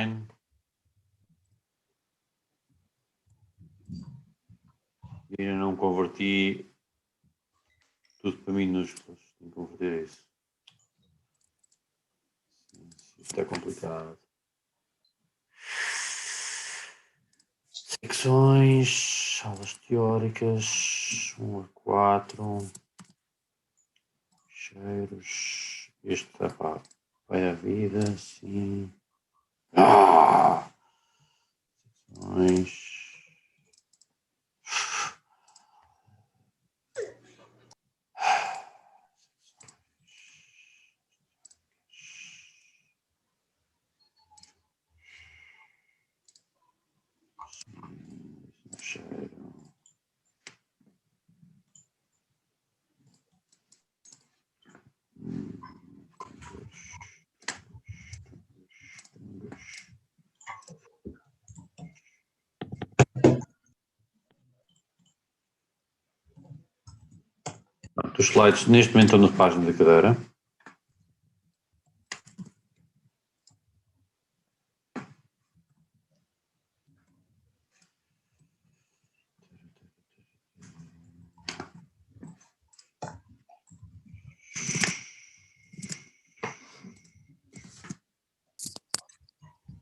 online. E ainda não converti tudo para minúsculas. Tenho que converter isso. Isto é complicado. Secções, aulas teóricas, 1 a 4, cheiros, este vai a vida, sim. Secções. Cheiro. Os slides neste momento estão na página da cadeira.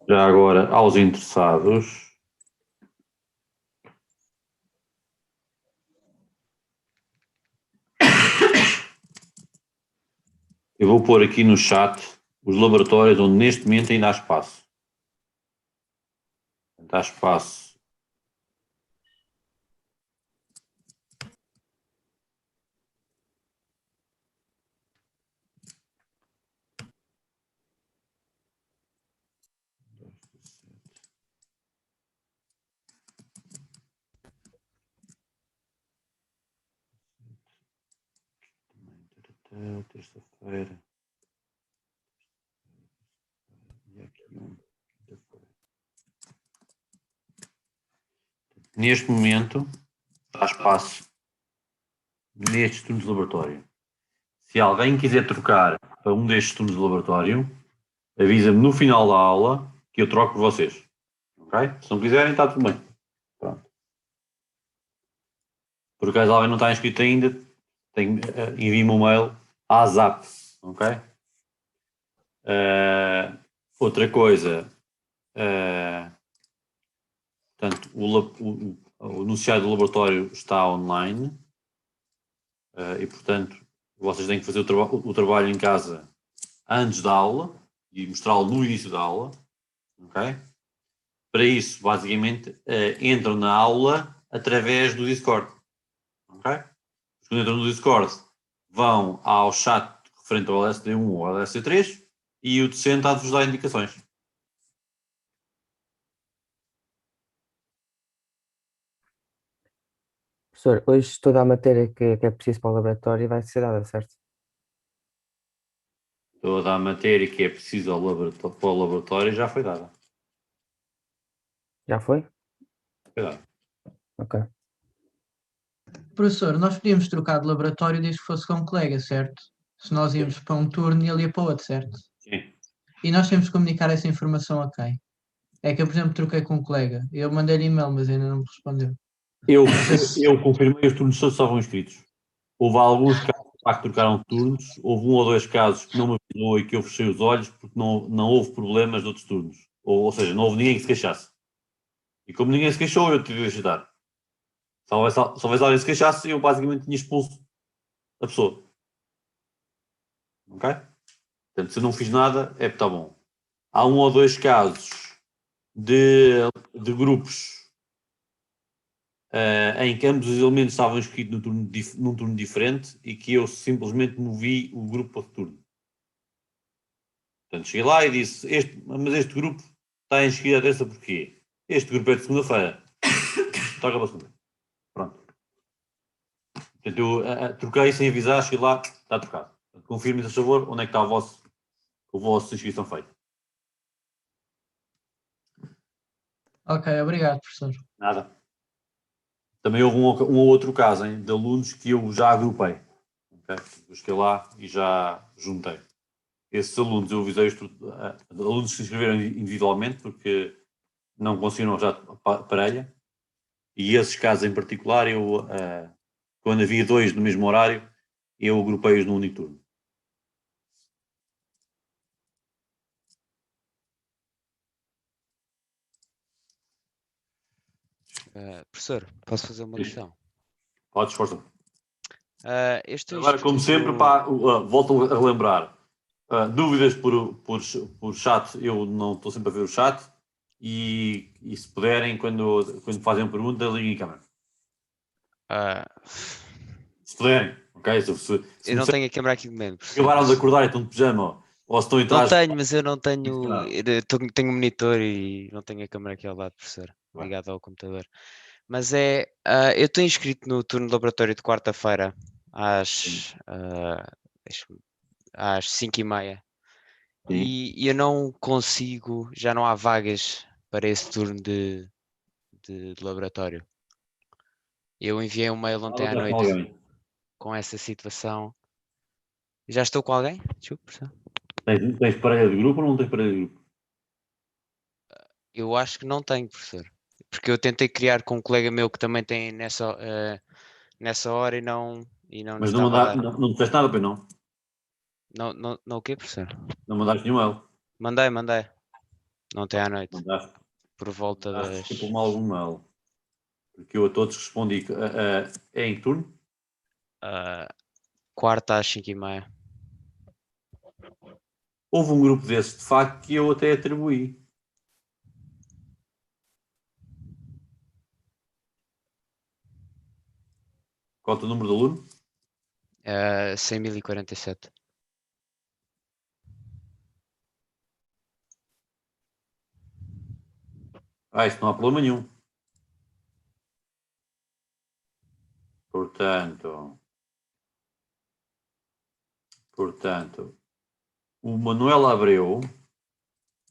Já agora, aos interessados, eu vou pôr aqui no chat os laboratórios onde neste momento ainda há espaço. Há espaço. Terça-feira. E aqui quinta-feira. Neste momento, há espaço nestes turnos de laboratório. Se alguém quiser trocar para um destes turnos de laboratório, avisa-me no final da aula que eu troco por vocês. Ok? Se não quiserem, está tudo bem. Pronto. Por acaso alguém não está inscrito ainda, envie-me um mail à Zap. Ok? Outra coisa, portanto, o enunciado do laboratório está online e, portanto, vocês têm que fazer o trabalho em casa antes da aula e mostrá-lo no início da aula. Ok? Para isso, basicamente, entram na aula através do Discord. Ok? Quando entram no Discord, vão ao chat referente ao LSD1 ou ao LSD3 e o docente há de vos dar indicações. Professor, hoje toda a matéria que é preciso para o laboratório vai ser dada, certo? Toda a matéria que é preciso para o laboratório já foi dada. Já foi? Foi dada. Ok. Professor, nós podíamos trocar de laboratório desde que fosse com um colega, certo? Se nós íamos para um turno e ele ia para o outro, certo? Sim. E nós temos que comunicar essa informação a quem? É que eu, por exemplo, troquei com um colega. Eu mandei-lhe e-mail, mas ainda não me respondeu. Eu confirmei os turnos todos estavam inscritos. Houve alguns casos que trocaram turnos, houve 1 ou 2 casos que não me avisou e que eu fechei os olhos porque não houve problemas de outros turnos. Ou seja, não houve ninguém que se queixasse. E como ninguém se queixou, eu tive de ajudar. Se houvesse alguém que se queixasse, eu basicamente tinha expulso a pessoa. Ok? Portanto, se eu não fiz nada, é porque está bom. Há 1 ou 2 casos de grupos em que ambos os elementos estavam inscritos num turno diferente e que eu simplesmente movi o grupo para outro turno. Portanto, cheguei lá e disse, mas este grupo está inscrito a terça porquê? Este grupo é de segunda-feira. Toca para segunda. Pronto. Portanto, eu troquei sem avisar, cheguei lá, está trocado. Confirme, por favor, onde é que está a vossa inscrição feita. Ok, obrigado, professor. Nada. Também houve um ou outro caso de alunos que eu já agrupei. Okay? Eu cheguei lá e já juntei. esses alunos, eu avisei alunos que se inscreveram individualmente porque não conseguiram já parelha, e esses casos em particular, eu, quando havia 2 no mesmo horário, eu agrupei-os num único turno. Professor, posso fazer uma Sim. questão? Pode, força. Este Agora, como sempre, Instituto- volto a relembrar. Dúvidas por chat, eu não estou sempre a ver o chat. E se puderem, quando fazem pergunta, liguem a câmera. ah, Se puderem, ok? Se eu não me tenho a câmera aqui de momento, professor, acabaram de mas- acordar e estão de pijama, ou se estão em Não trás. tenho, mas eu não tenho. Claro. Tenho um monitor e não tenho a câmera aqui ao lado, professor, Bem. ligado ao computador. Mas eu estou inscrito no turno de laboratório de quarta-feira às 5h30 e eu não consigo, já não há vagas para esse turno de laboratório. Eu enviei um mail ontem à Estás com noite alguém? com essa situação. Já estou com alguém? Desculpe, professor. Tens parelha de grupo ou não tens parelha de grupo? Eu acho que não tenho, professor. Porque eu tentei criar com um colega meu que também tem nessa hora e não nos Mas não, estava a dar. não disseste nada, pois não? Não o quê, professor? Não mandaste nenhum mail. Mandei. Ontem à noite. Mandaste, Por volta mandaste das. tipo algum mail. Porque eu a todos respondi. É em turno? Quarta às 5h30. Houve um grupo desse, de facto, que eu até atribuí. Qual é o teu número de aluno? 100.047. Isso não há problema nenhum. Portanto, o Manuel Abreu,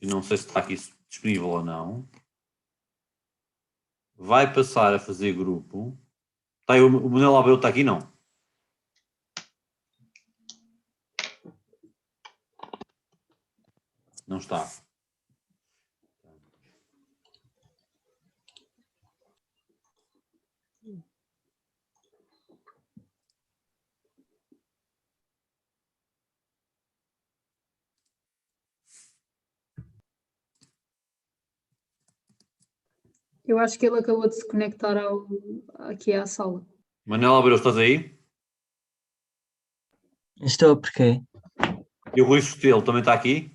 e não sei se está aqui disponível ou não, vai passar a fazer grupo. Tá aí, o Manuel Abreu está aqui, não? Não está. Eu acho que ele acabou de se conectar aqui à sala. Manuel Abreu, estás aí? Estou, porquê? E o Rui Sotelo também está aqui?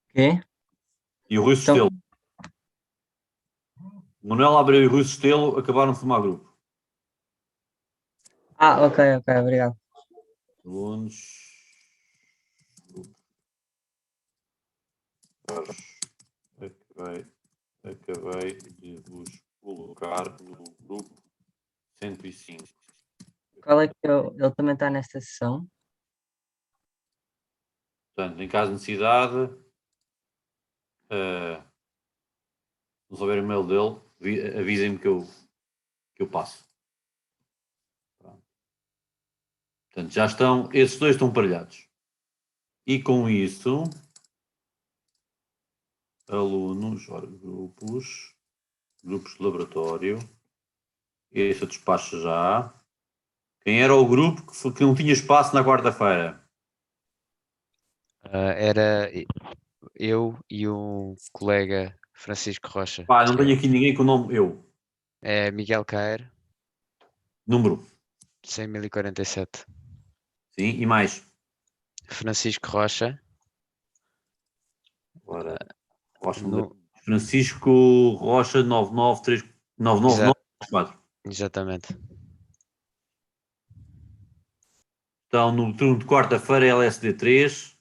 Quê? E o Rui Então- Sotelo? Manuel Abreu e Rui Sotelo acabaram de formar grupo. Ok, obrigado. Alunos. Acabei de vos colocar no grupo 105. Qual é que ele também está nesta sessão? Portanto, em caso de necessidade, não souber o e-mail dele, avisem-me que eu passo. Pronto. Portanto, já estão, esses dois estão parelhados. E com isso, alunos, ora, grupos de laboratório, esse eu despacho já. Quem era o grupo que não tinha espaço na quarta-feira? Era eu e um colega, Francisco Rocha. Não tenho aqui ninguém com o nome eu. É Miguel Caer, Número. 100.047. Sim, e mais. Francisco Rocha. Ora, Rocha, No- Francisco Rocha 9939994. Exatamente. Então, no turno de quarta-feira, LSD 3,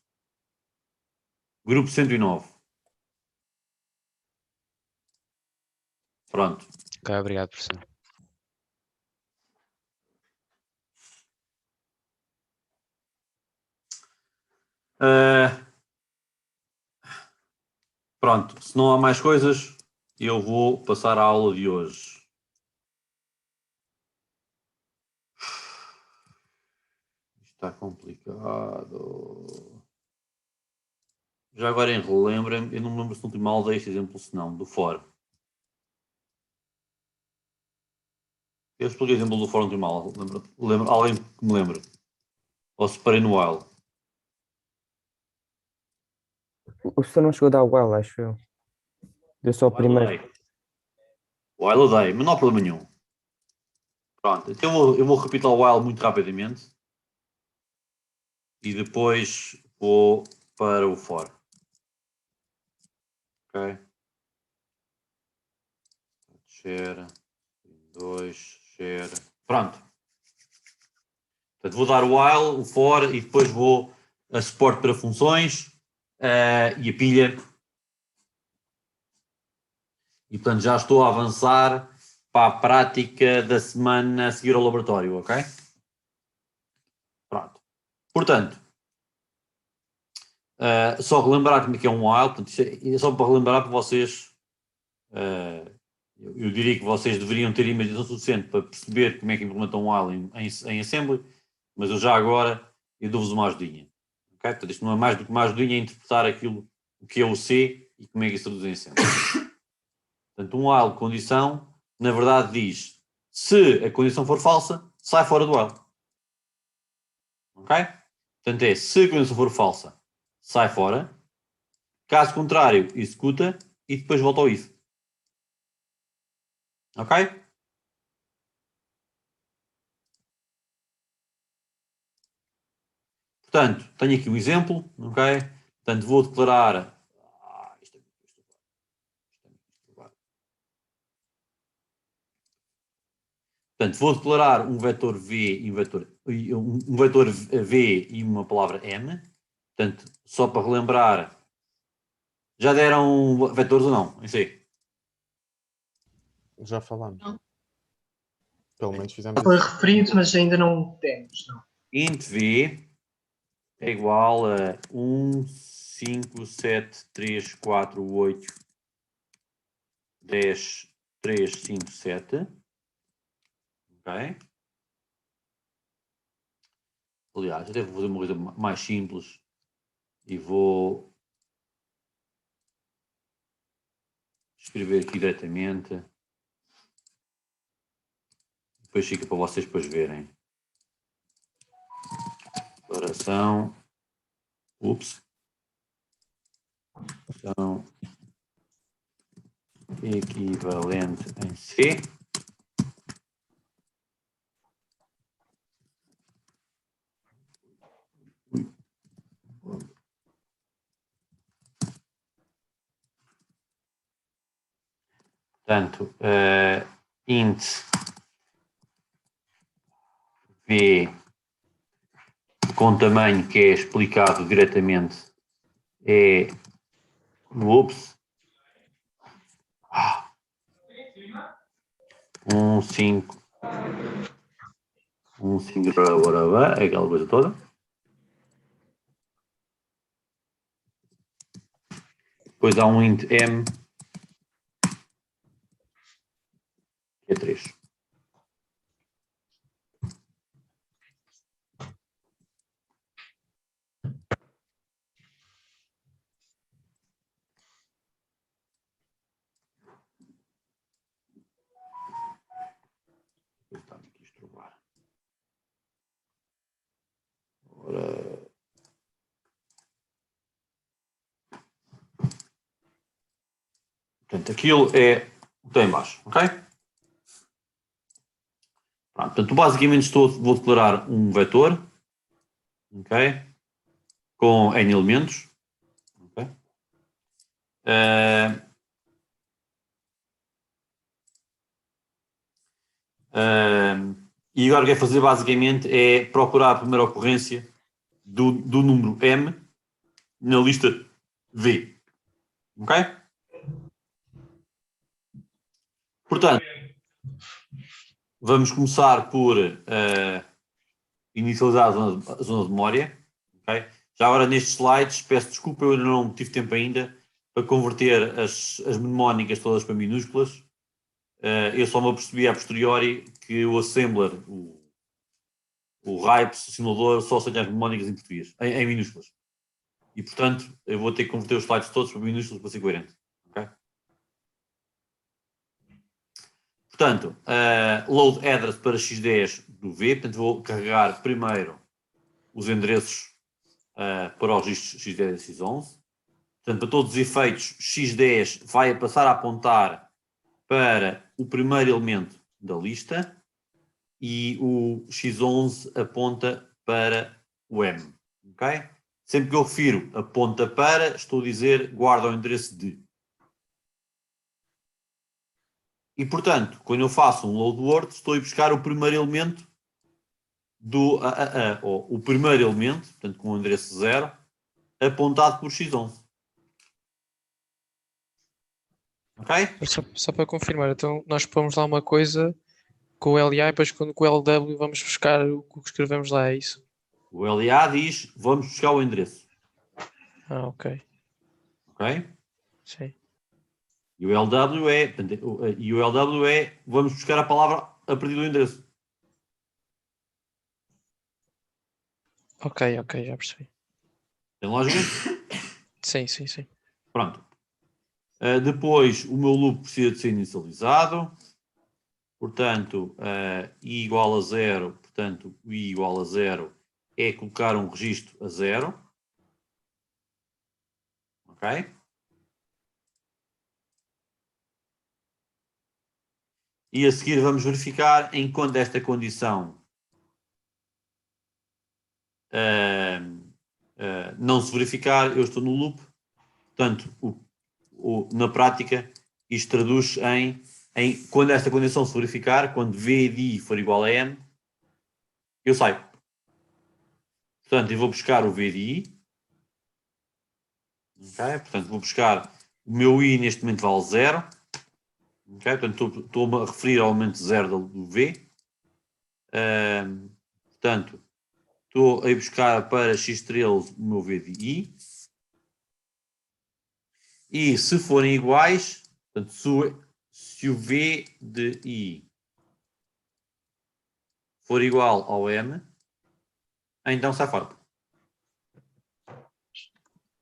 grupo 109. Pronto. Ok, obrigado, professor. Pronto, se não há mais coisas, eu vou passar à aula de hoje. Está complicado. Já agora lembrem-me, eu não me lembro se no último aula dei este exemplo, se não, do for. Eu expliquei o exemplo do for no último aula. Lembra, alguém que me lembre? Ou se parei no while? O professor não chegou a dar o while, acho eu. Deu só o primeiro. While eu dei, mas não há problema nenhum. Pronto, então eu vou repetir o while muito rapidamente. E depois vou para o for. Ok? Share. 2, share. Pronto. Portanto, vou dar o while, o for e depois vou a suporte para funções e a pilha. E portanto já estou a avançar para a prática da semana a seguir ao laboratório, ok? Pronto. Portanto, só relembrar como é que é um while, portanto, é só para relembrar para vocês, eu diria que vocês deveriam ter imaginação suficiente para perceber como é que implementam um while em Assembly, mas eu já agora eu dou-vos uma ajudinha. Okay? Portanto, isto não é mais do que uma ajudinha a interpretar aquilo o que é o C e como é que isso traduz em Assembly. Portanto, um while condição, na verdade diz, se a condição for falsa, sai fora do while. Ok? Portanto é, se a condição for falsa, sai fora. Caso contrário, executa e depois volta ao if. Ok? Portanto, tenho aqui um exemplo, ok? Portanto, vou declarar... Portanto, vou declarar um vetor V e um vetor V e uma palavra M. Portanto, só para relembrar, já deram vetores ou não? Em C? Já falámos. Não. Pelo menos fizemos Foi isso. referido, mas ainda não temos. Não. Int V é igual a 1, 5, 7, 3, 4, 8, 10, 3, 5, 7. Ok? Aliás, eu devo fazer uma coisa mais simples e vou escrever aqui diretamente. Depois fica para vocês depois verem. Declaração. Ups. São equivalente em C. Portanto, int V com tamanho que é explicado diretamente é ups, 1, 5, 1, 5, é aquela coisa toda. Depois há um int M que é 3. Está-me aqui a estrovar. Ora... Portanto, aquilo é o que tem em baixo, ok? Pronto, portanto, basicamente vou declarar um vetor, ok? Com N elementos, ok? E agora o que é fazer basicamente é procurar a primeira ocorrência do número M na lista V, ok? Portanto, vamos começar por inicializar a zona de memória. Okay? Já agora nestes slides, peço desculpa, eu ainda não tive tempo ainda para converter as mnemónicas todas para minúsculas. Eu só me apercebi a posteriori que o assembler, o RIPES, o simulador, só aceita as mnemónicas em português, em minúsculas. E, portanto, eu vou ter que converter os slides todos para minúsculas para ser coerente. Okay? Portanto, load address para x10 do V, portanto vou carregar primeiro os endereços para os registros x10 e x11. Portanto, para todos os efeitos, x10 vai passar a apontar para o primeiro elemento da lista e o x11 aponta para o M. Okay? Sempre que eu refiro aponta para, estou a dizer guarda o endereço de. E, portanto, quando eu faço um load word, estou a buscar o primeiro elemento ou o primeiro elemento, portanto, com o endereço 0, apontado por x11. Ok? Só para confirmar, então nós pomos lá uma coisa com o LA e depois com o LW vamos buscar o que escrevemos lá, é isso? O LA diz, vamos buscar o endereço. Ah, ok. Ok? Sim. E o LW é, vamos buscar a palavra a partir do endereço. Ok, já percebi. Tem lógica? Sim. Pronto. Depois, o meu loop precisa de ser inicializado. Portanto, i igual a 0. Portanto, o i igual a 0 é colocar um registro a 0. Ok? E a seguir vamos verificar enquanto esta condição não se verificar, eu estou no loop. Portanto, na prática, isto traduz em quando esta condição se verificar, quando v de i for igual a n, eu saio. Portanto, eu vou buscar o v de i. Okay? Portanto, vou buscar o meu i neste momento vale 0. Okay? Portanto, estou-me a referir ao momento 0 do v. Portanto, estou a buscar para x13 o meu v de i. E se forem iguais, portanto, se o v de i for igual ao m, então sai fora.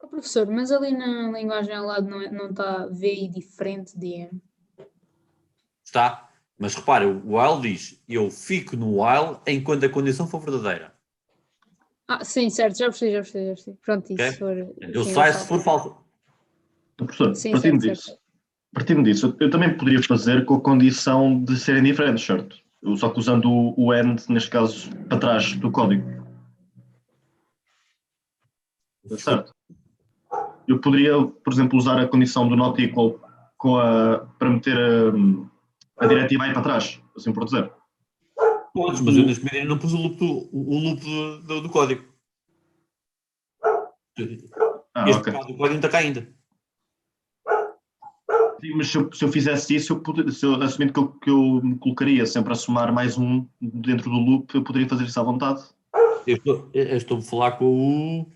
Oh, professor, mas ali na linguagem ao lado não está VI diferente de M? Está? Mas repare, o while diz, eu fico no while enquanto a condição for verdadeira. Ah, sim, certo, já percebi. Pronto, e Ok? se for... Eu sim, saio eu se for salto. falso. Professor, Sim, partindo certo. disso, eu também poderia fazer com a condição de serem diferentes, certo? Só que usando o AND, neste caso, para trás do código. Certo? Eu poderia, por exemplo, usar a condição do not equal para meter a diretiva aí para trás, assim por dizer. Podes, mas eu neste momento não pus o loop do código. Este Ok. caso do código não está cá ainda. Sim, mas se eu fizesse isso, assumindo que eu me colocaria sempre a somar mais um dentro do loop, eu poderia fazer isso à vontade. Eu estou a falar com o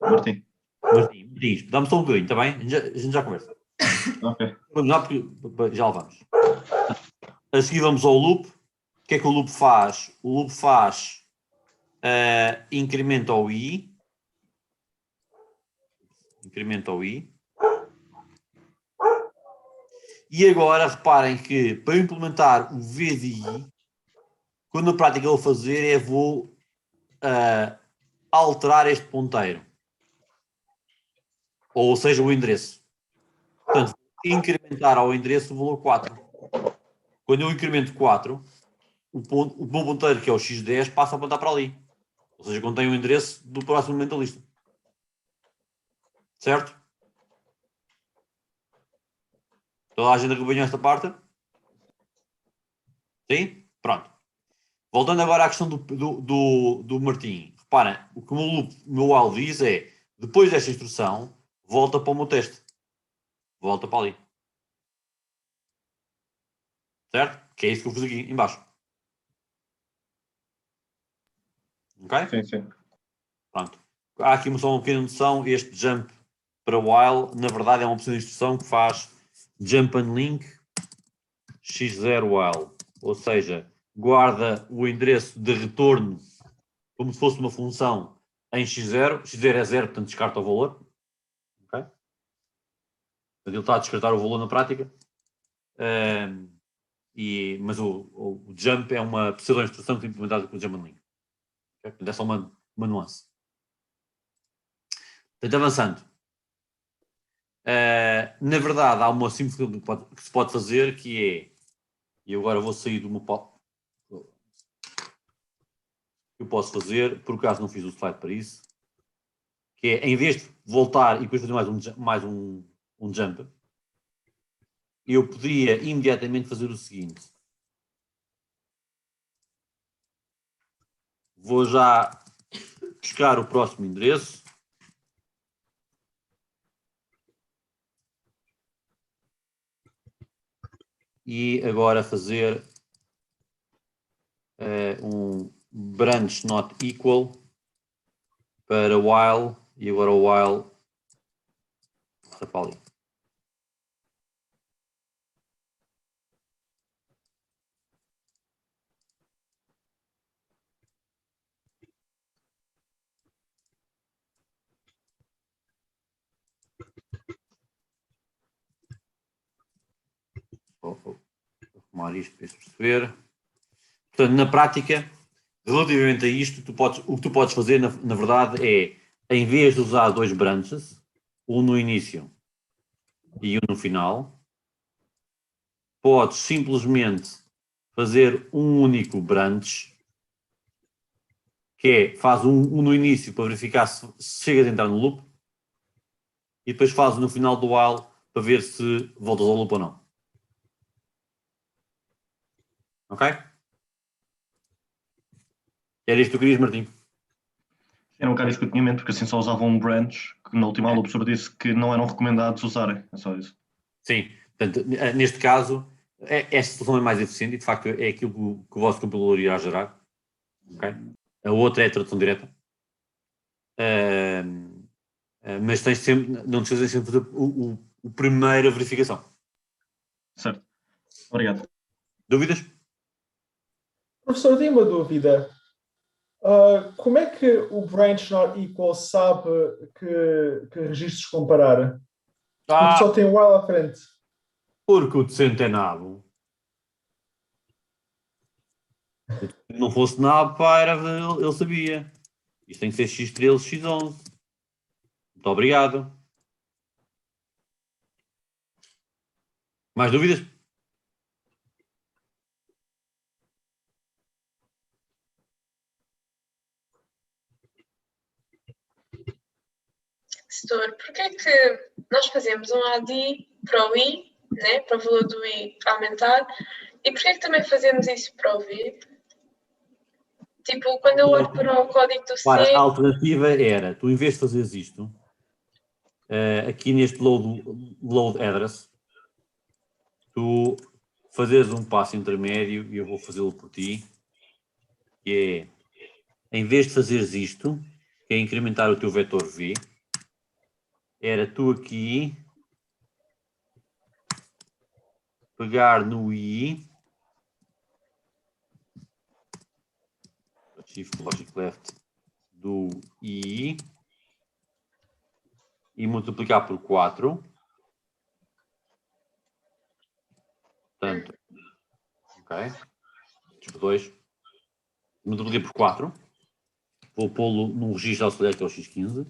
Martim. Martim, dá-me só um bocadinho, está bem? A gente já conversa. Ok. Vamos lá, porque já lá vamos. A seguir vamos ao loop. O que é que o loop faz? O loop faz incremento ao i. Incremento ao i. E agora reparem que para implementar o v de i, quando na prática eu vou fazer é vou alterar este ponteiro. Ou seja, o endereço. Portanto, incrementar ao endereço o valor 4. Quando eu incremento 4, o meu ponteiro, que é o x10, passa a apontar para ali. Ou seja, contém o endereço do próximo elemento da lista. Certo? Toda a gente acompanhou esta parte? Sim? Pronto. Voltando agora à questão do Martim. Reparem, o que o meu while diz é, depois desta instrução, volta para o meu teste. Volta para ali. Certo? Que é isso que eu fiz aqui embaixo. Ok? Sim. Pronto. Há aqui só uma pequena noção. Este jump para while, na verdade, é uma opção de instrução que faz jump and link x0 while. Ou seja, guarda o endereço de retorno como se fosse uma função em x0. x0 é 0, portanto descarta o valor. Okay? Portanto, ele está a descartar o valor na prática. Mas o jump é uma pseudo-instrução que é implementada com o jump unlink. Okay? Portanto, é só uma nuance. Portanto, avançando. Na verdade, há uma simplificação que se pode fazer, que é, e eu agora vou sair do meu palco, eu posso fazer, por acaso não fiz o slide para isso, que é, em vez de voltar e depois fazer mais um jump, eu podia imediatamente fazer o seguinte. Vou já buscar o próximo endereço. E agora fazer um branch not equal para while, e agora o while está para ali. Vou arrumar isto para perceber. Portanto, na prática, relativamente a isto, o que tu podes fazer, na verdade, é, em vez de usar dois branches, um no início e um no final, podes simplesmente fazer um único branch, que é, faz um no início para verificar se chegas a entrar no loop, e depois faz no final do while para ver se voltas ao loop ou não. Ok? Era isto que tu querias, Martim? Era um bocado isso que eu tinha em mente, porque assim só usavam um branch, que na última aula o professor disse que não eram recomendados usarem. É só isso. Sim. Portanto, neste caso, esta solução é mais eficiente e, de facto, é aquilo que o vosso compilador irá gerar. Okay? A outra é a tradução direta. Mas tens sempre, não te esqueças sempre de fazer o primeiro a verificação. Certo. Obrigado. Dúvidas? Professor, tenho uma dúvida. Como é que o branch not equal sabe que registros comparar? Porque só tem o while à frente. Porque o docente é nabo. Se não fosse nabo, pá, ele sabia. Isto tem que ser x13, x11. Muito obrigado. Mais dúvidas? Setor, porquê é que nós fazemos um AD para o I, né, para o valor do I aumentar, e porquê é que também fazemos isso para o V? Tipo, quando eu olho para o código do C... A alternativa era, tu em vez de fazeres isto, aqui neste load address, tu fazes um passo intermédio, e eu vou fazê-lo por ti, que é, em vez de fazeres isto, que é incrementar o teu vetor V, era tu aqui pegar no I, Shift Logic Left do I, e multiplicar por 4. Portanto, ok, tipo 2, multipliquei por 4, vou pô-lo num registro auxiliar que é o X15,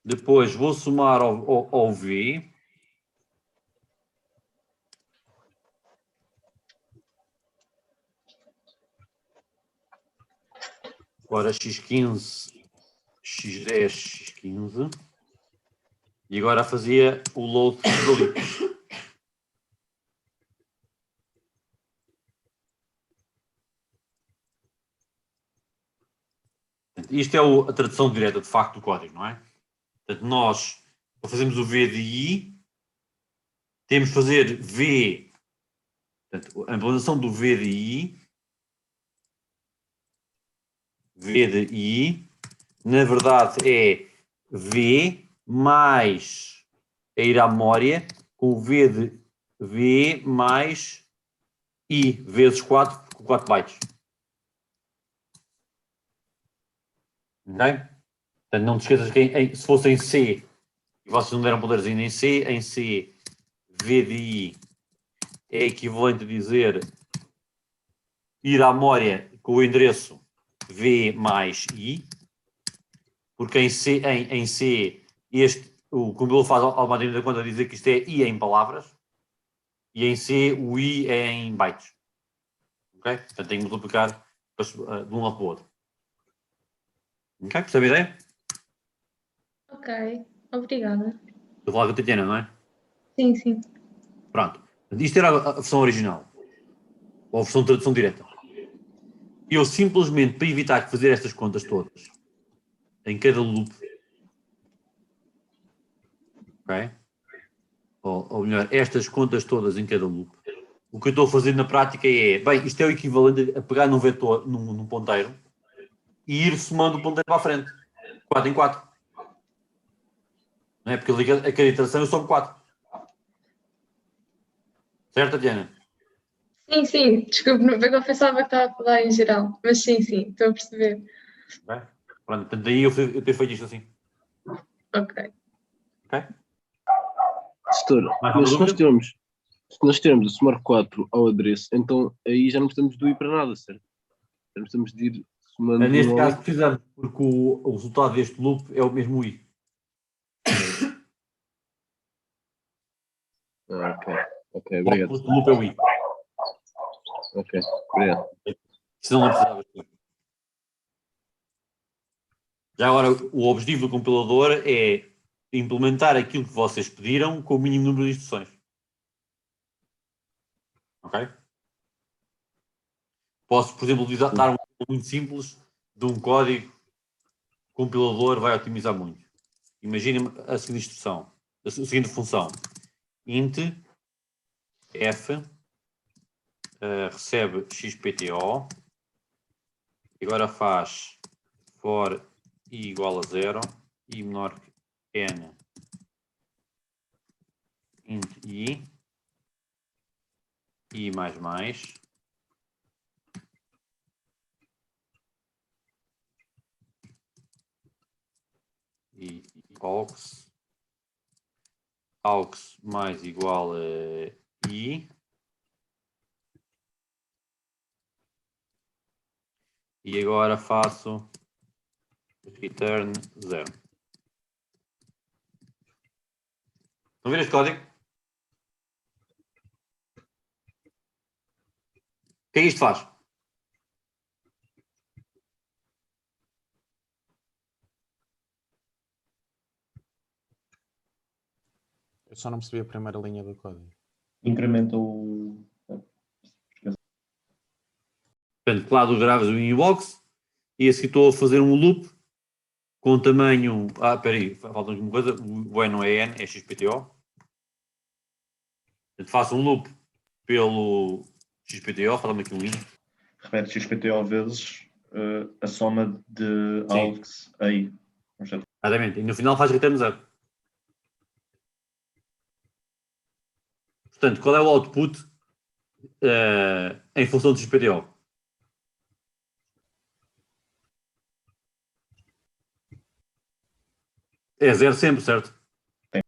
depois vou somar ao V, agora X15, X10, X15, e agora fazia o load ali. Isto é a tradução direta, de facto, do código, não é? Portanto, nós, para fazermos o V de I, temos que fazer V, portanto, a implementação do V de I, na verdade é V mais a ir à memória, com o V de V mais I vezes 4, com 4 bytes. Ok? Portanto, não te esqueças que se fosse em C, e vocês não deram poderes ainda em C, V de I é equivalente a dizer ir à memória com o endereço V mais I, porque em C o computador faz automaticamente a conta de dizer que isto é I em palavras, e em C o I é em bytes. Ok? Portanto, tem que multiplicar de um lado para o outro. Ok? Percebe a ideia? Ok, obrigada. Estou a falar com a Tatiana, não é? Sim, sim. Pronto. Isto era a versão original. Ou a versão de tradução direta. Eu simplesmente, para evitar fazer estas contas todas, em cada loop, ok? Ou melhor, estas contas todas em cada loop, o que eu estou a fazer na prática é, bem, isto é o equivalente a pegar num vetor, num ponteiro, e ir somando o ponteiro para a frente. 4 em 4. Não é? Porque a cada iteração eu somo 4. Certo, Tatiana? Sim, sim, desculpe, eu pensava que estava a falar em geral, mas sim, sim, estou a perceber. Ok? Pronto, portanto, daí eu ter feito isto assim. Ok. Ok? Setor, Mais mas alguma dúvida? se nós tivermos o somar 4 ao adereço, então aí já não precisamos de ir para nada, certo? Já não precisamos de ir somando Neste um ao caso outro. precisamos, porque o resultado deste loop é o mesmo I. Ok, ok, O obrigado. output do loop é o I. Ok, obrigado. Senão não precisavas. Já agora, o objetivo do compilador é implementar aquilo que vocês pediram com o mínimo número de instruções. Ok? Posso, por exemplo, dar um exemplo muito simples de um código que o compilador vai otimizar muito. Imaginem a seguinte instrução, a seguinte função. Int f recebe xpto e agora faz for i igual a 0 e menor que n int i mais e aux mais igual a i e agora faço return 0. Estão a ver este código? O que é que isto faz? Eu só não percebi a primeira linha do código. Incrementa o. Portanto, claro, graves o inbox e assim estou a fazer um loop com tamanho. Espera aí, falta uma coisa. O N não é N, é XPTO. Portanto, faço um loop pelo XPTO, falta-me aqui um link. Repete XPTO vezes a soma de aux a i. Exatamente, e no final faz return 0. Portanto, qual é o output em função do XPTO? É 0 sempre, certo? Sim.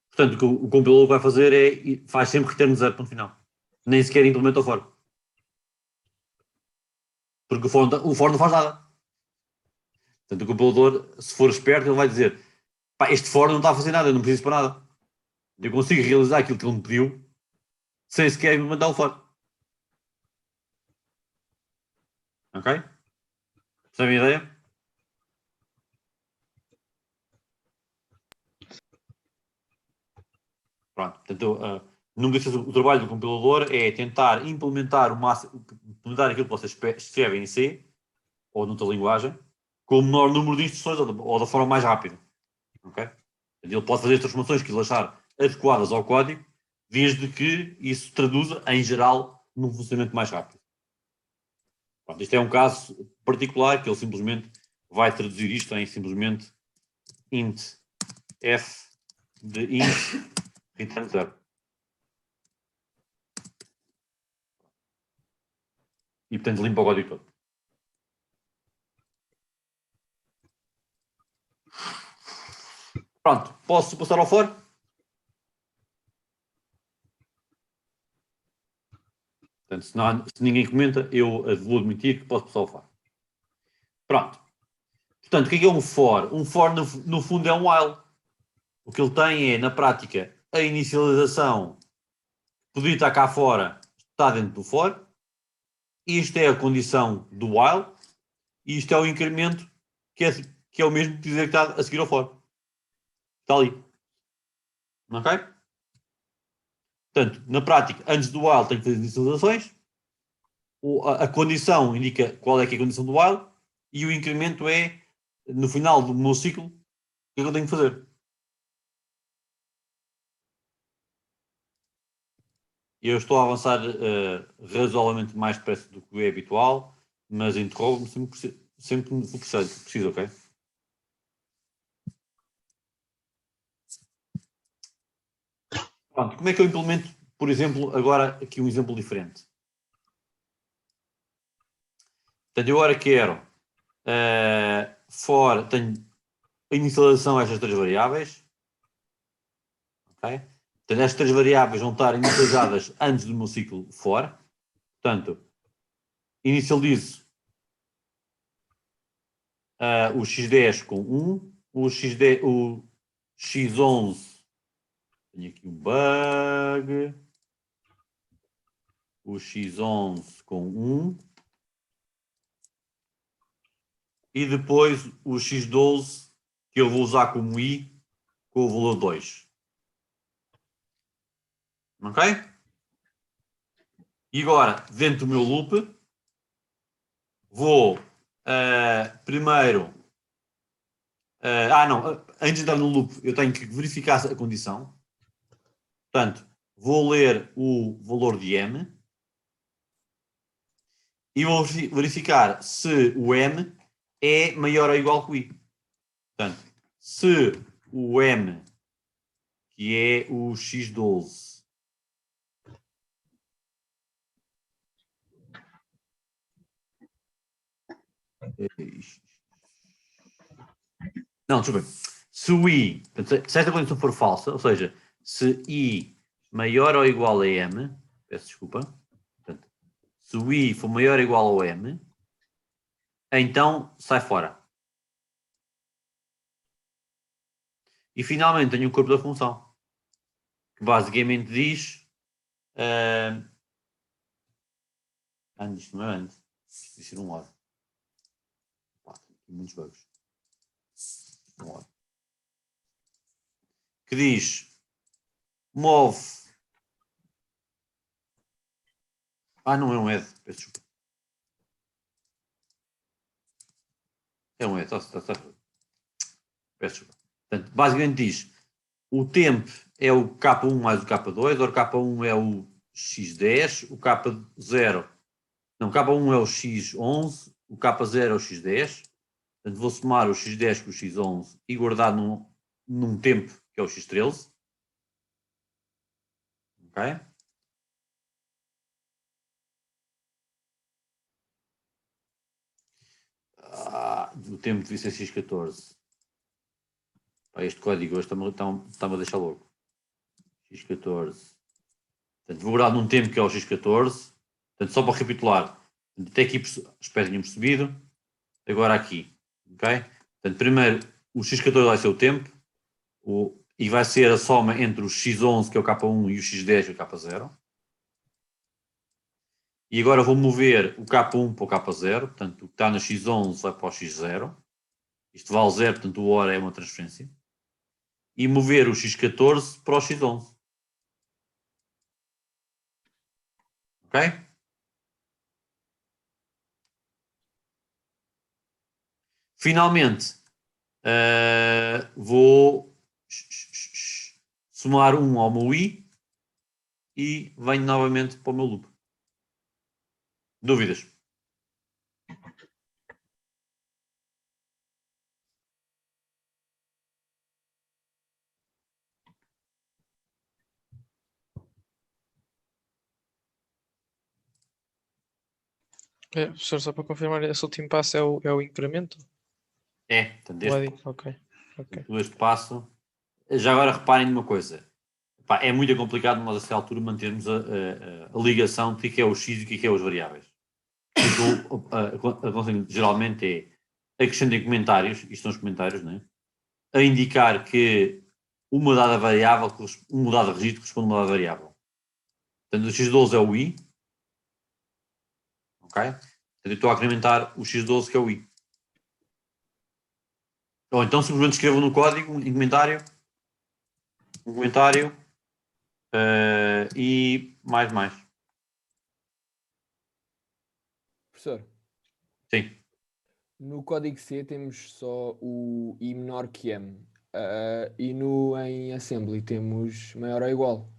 Portanto, o que o compilador vai fazer é faz sempre return 0 no final. Nem sequer implementa o for. Porque o for não faz nada. Portanto, o compilador, se for esperto, ele vai dizer: pá, este for não está a fazer nada, eu não preciso para nada. Eu consigo realizar aquilo que ele me pediu sem sequer implementar o for. Ok? Percebe a ideia? Pronto. Portanto, nunca o trabalho do compilador é tentar implementar implementar aquilo que vocês escrevem em C ou noutra linguagem com o menor número de instruções ou da forma mais rápida. Ok? Ele pode fazer as transformações que ele achar adequadas ao código, desde que isso traduza, em geral, num funcionamento mais rápido. Pronto, isto é um caso particular que ele simplesmente vai traduzir isto em simplesmente int f de int return 0. E portanto limpa o código todo. Pronto, posso passar ao for? Portanto, se ninguém comenta, eu vou admitir que posso passar ao for. Pronto. Portanto, o que é um for? Um for, no fundo, é um while. O que ele tem é, na prática, a inicialização que podia estar cá fora, está dentro do for. Isto é a condição do while. E isto é o incremento que é o mesmo que dizer que está a seguir ao for. Está ali. Ok? Portanto, na prática, antes do while tem que fazer inicializações. A condição indica qual é que é a condição do while. E o incremento é, no final do meu ciclo, o que é que eu tenho que fazer. Eu estou a avançar razoavelmente mais depressa do que é habitual, mas interrompo-me sempre que for preciso, ok? Pronto, como é que eu implemento, por exemplo, agora aqui um exemplo diferente? Portanto, eu agora quero tenho a inicialização a estas três variáveis, ok? Portanto, estas três variáveis vão estar inicializadas antes do meu ciclo for. Portanto, inicializo o x10 com 1, o x11, tenho aqui um bug, o x11 com 1, e depois o x12, que eu vou usar como i, com o valor 2. Ok? E agora, dentro do meu loop, vou primeiro... antes de entrar no loop, eu tenho que verificar a condição. Portanto, vou ler o valor de m e vou verificar se o m é maior ou igual que o i. Portanto, se o m, que é o x12, não, desculpa. Se o i, portanto, se esta condição for falsa, ou seja, se i maior ou igual a m, peço desculpa, portanto, se o i for maior ou igual ao m, então sai fora. E finalmente tenho o corpo da função, que basicamente diz... isto não é antes. Isto tem sido um lado. Tem muitos bugs. Um lado. Que diz... Move... não é um head. Peço desculpa. É um head. Está. Peço desculpa. Portanto, basicamente diz... O tempo é o K1 mais o K2. O K1 é o X10. O K0... Não, K1 é o X11. O K0 é o X10. Portanto, vou somar o X10 com o X11 e guardar num tempo que é o X13. Ok? O tempo devia ser X14. Este código hoje está-me a deixar louco. X14. Portanto, vou guardar num tempo que é o X14. Portanto, só para recapitular. Até aqui espero que tenham percebido. Agora aqui. Ok? Portanto, primeiro o X14 vai ser o tempo. E vai ser a soma entre o X11, que é o K1, e o X10, que é o K0. E agora vou mover o K1 para o K0. Portanto, o que está no X11 vai para o X0. Isto vale 0, portanto, o hora é uma transferência. E mover o X14 para o X11. Ok? Finalmente, vou somar 1 ao meu i e venho novamente para o meu loop. Dúvidas? Professor, só para confirmar, esse último passo é o incremento? É, portanto, O adding, ok. este passo Já agora reparem numa coisa. Pá, é muito complicado nós a essa altura mantermos a ligação de que é o X e o que é os variáveis. Então, a conselho geralmente é acrescentem comentários, isto são os comentários, não é? A indicar que uma dada variável, um dado registro corresponde a uma dada variável. Portanto, o X12 é o I. Ok? Portanto, eu estou a incrementar o X12 que é o I. Ou então simplesmente escrevam no código um comentário e mais. Professor, Sim. no código C temos só o I menor que M. E em assembly temos maior ou igual.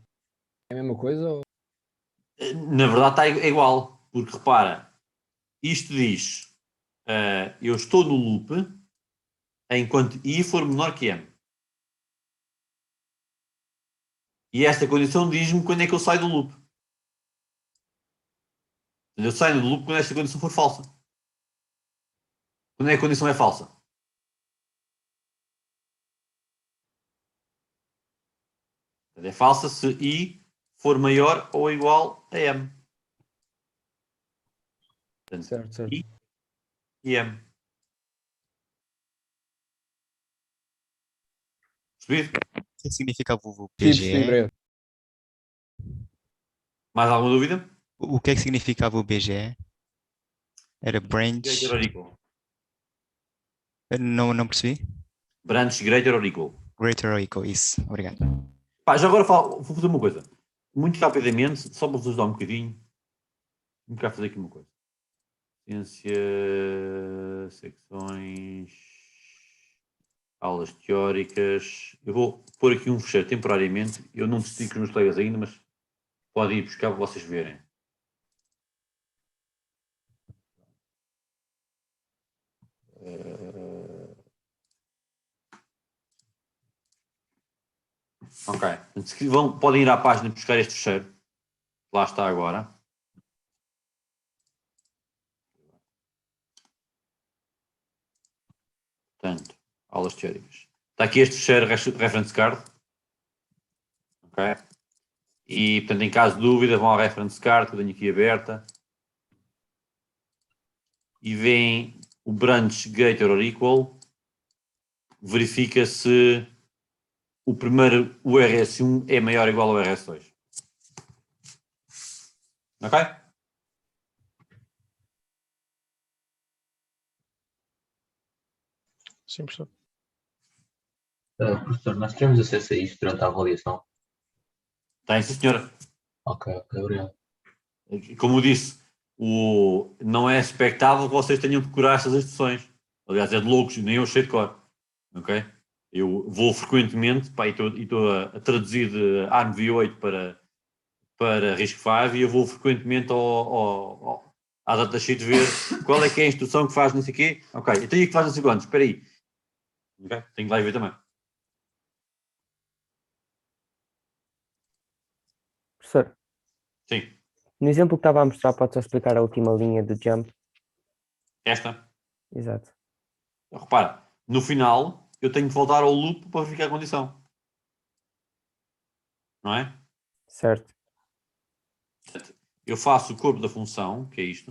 É a mesma coisa? Ou... Na verdade está igual, porque repara, isto diz, eu estou no loop enquanto I for menor que M. E esta condição diz-me quando é que eu saio do loop. Eu saio do loop quando esta condição for falsa. Quando é que a condição é falsa? É falsa se I for maior ou igual a M. Portanto, certo. I e M. Percebido? O que significava o Sim, breve. Mais alguma dúvida? O que é que significava o BGE? Era branch... Greater or equal. Não percebi? Branch greater or equal. Greater or equal, isso. Obrigado. Pá, já agora vou fazer uma coisa. Muito rapidamente, só para vos ajudar um bocadinho. Vou cá fazer aqui uma coisa. Ciência, secções, aulas teóricas. Eu vou pôr aqui um fecheiro temporariamente. Eu não decidi com os meus colegas ainda, mas podem ir buscar para vocês verem. Ok. Podem ir à página buscar este fecheiro. Lá está agora. Portanto, aulas teóricas. Está aqui este fecheiro reference card. Ok? E, portanto, em caso de dúvida, vão à reference card, que eu tenho aqui aberta. E veem o branch greater or equal. Verifica se o primeiro, o RS1, é maior ou igual ao RS2. Ok? Sim, professor. Professor, nós temos acesso a isto durante a avaliação? Tem, sim, senhora. Ok, obrigado. Como eu disse, não é expectável que vocês tenham que decorar estas instruções. Aliás, é de loucos, nem eu sei de cor. Ok? Eu vou frequentemente, pá, e estou a traduzir de ARMv8 para RISC-V e eu vou frequentemente à datasheet ver qual é que é a instrução que faz não sei o quê. Ok, eu tenho que faz não sei quantos, espera aí. Okay? Tenho que lá ir ver também. Professor, sim. No exemplo que estava a mostrar, pode só explicar a última linha do jump? Esta? Exato. Repara, no final eu tenho que voltar ao loop para verificar a condição. Não é? Certo. Eu faço o corpo da função, que é isto.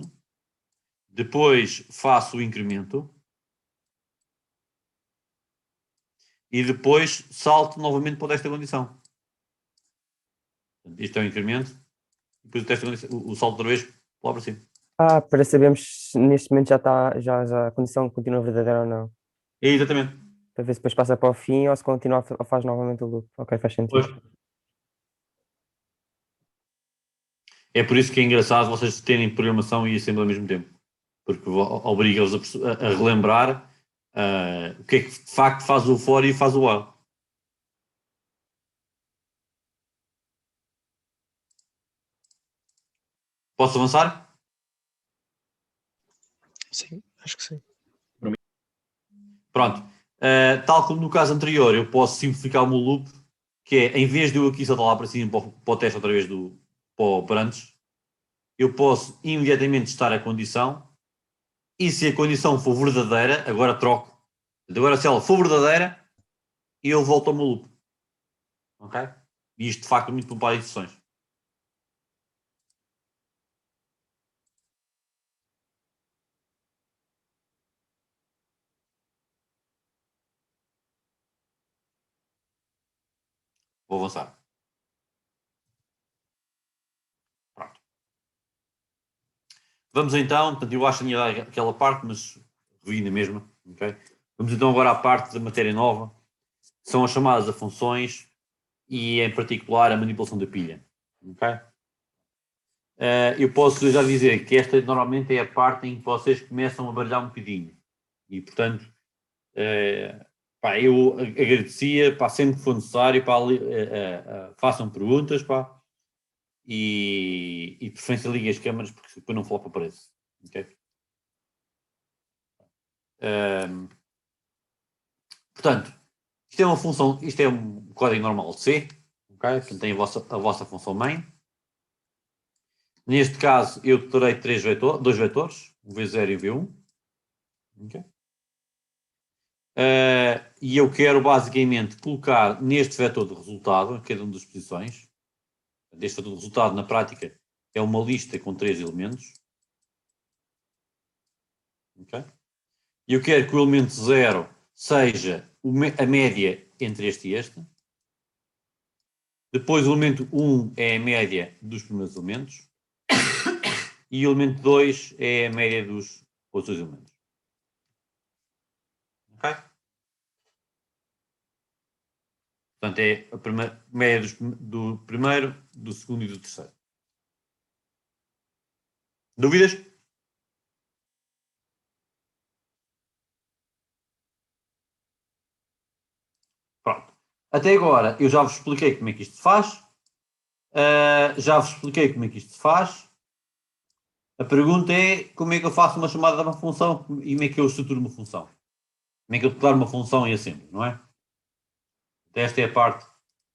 Depois faço o incremento. E depois salto novamente para o teste da condição. Isto é o incremento. Depois o teste da condição, o salto outra vez lá para cima. Para sabermos se neste momento já a condição continua verdadeira ou não. Exatamente. Para ver se depois passa para o fim ou se continua ou faz novamente o loop. Ok, faz sentido. Pois. É por isso que é engraçado vocês terem programação e assembly ao mesmo tempo. Porque obriga-os a relembrar o que é que de facto faz o for e faz o while. Posso avançar? Sim, acho que sim. Pronto. Tal como no caso anterior, eu posso simplificar o meu loop, que é, em vez de eu aqui saltar lá para cima para o teste outra vez para o branch, eu posso imediatamente testar a condição e se a condição for verdadeira, agora troco. Agora se ela for verdadeira, eu volto ao meu loop. Ok? E isto de facto é muito bom para as instruções. Vou avançar. Pronto. Vamos então, portanto, eu acho que tinha dado aquela parte, mas revi na mesma. Okay? Vamos então agora à parte da matéria nova. São as chamadas a funções e, em particular, a manipulação da pilha. Okay? Eu posso já dizer que esta normalmente é a parte em que vocês começam a baralhar um bocadinho. E, portanto, eu agradecia, sempre que for necessário, façam perguntas, e de preferência liguem as câmaras, porque depois não falo para a parede. Okay? Portanto, isto é uma função, isto é um código normal de C, okay? Portanto, tem a vossa função main. Neste caso, eu terei dois vetores, um V0 e um V1. Okay? E eu quero basicamente colocar neste vetor de resultado, em cada uma das posições. Este vetor de resultado, na prática, é uma lista com 3 elementos. Okay? E eu quero que o elemento 0 seja a média entre este e este. Depois o elemento 1 é a média dos primeiros elementos. E o elemento 2 é a média dos outros dois elementos. Ok? Portanto, é a média do primeiro, do segundo e do terceiro. Dúvidas? Pronto. Até agora eu já vos expliquei como é que isto se faz. A pergunta é como é que eu faço uma chamada de uma função e como é que eu estruturo uma função. Como é que eu declaro uma função em assembly, não é? Esta é a parte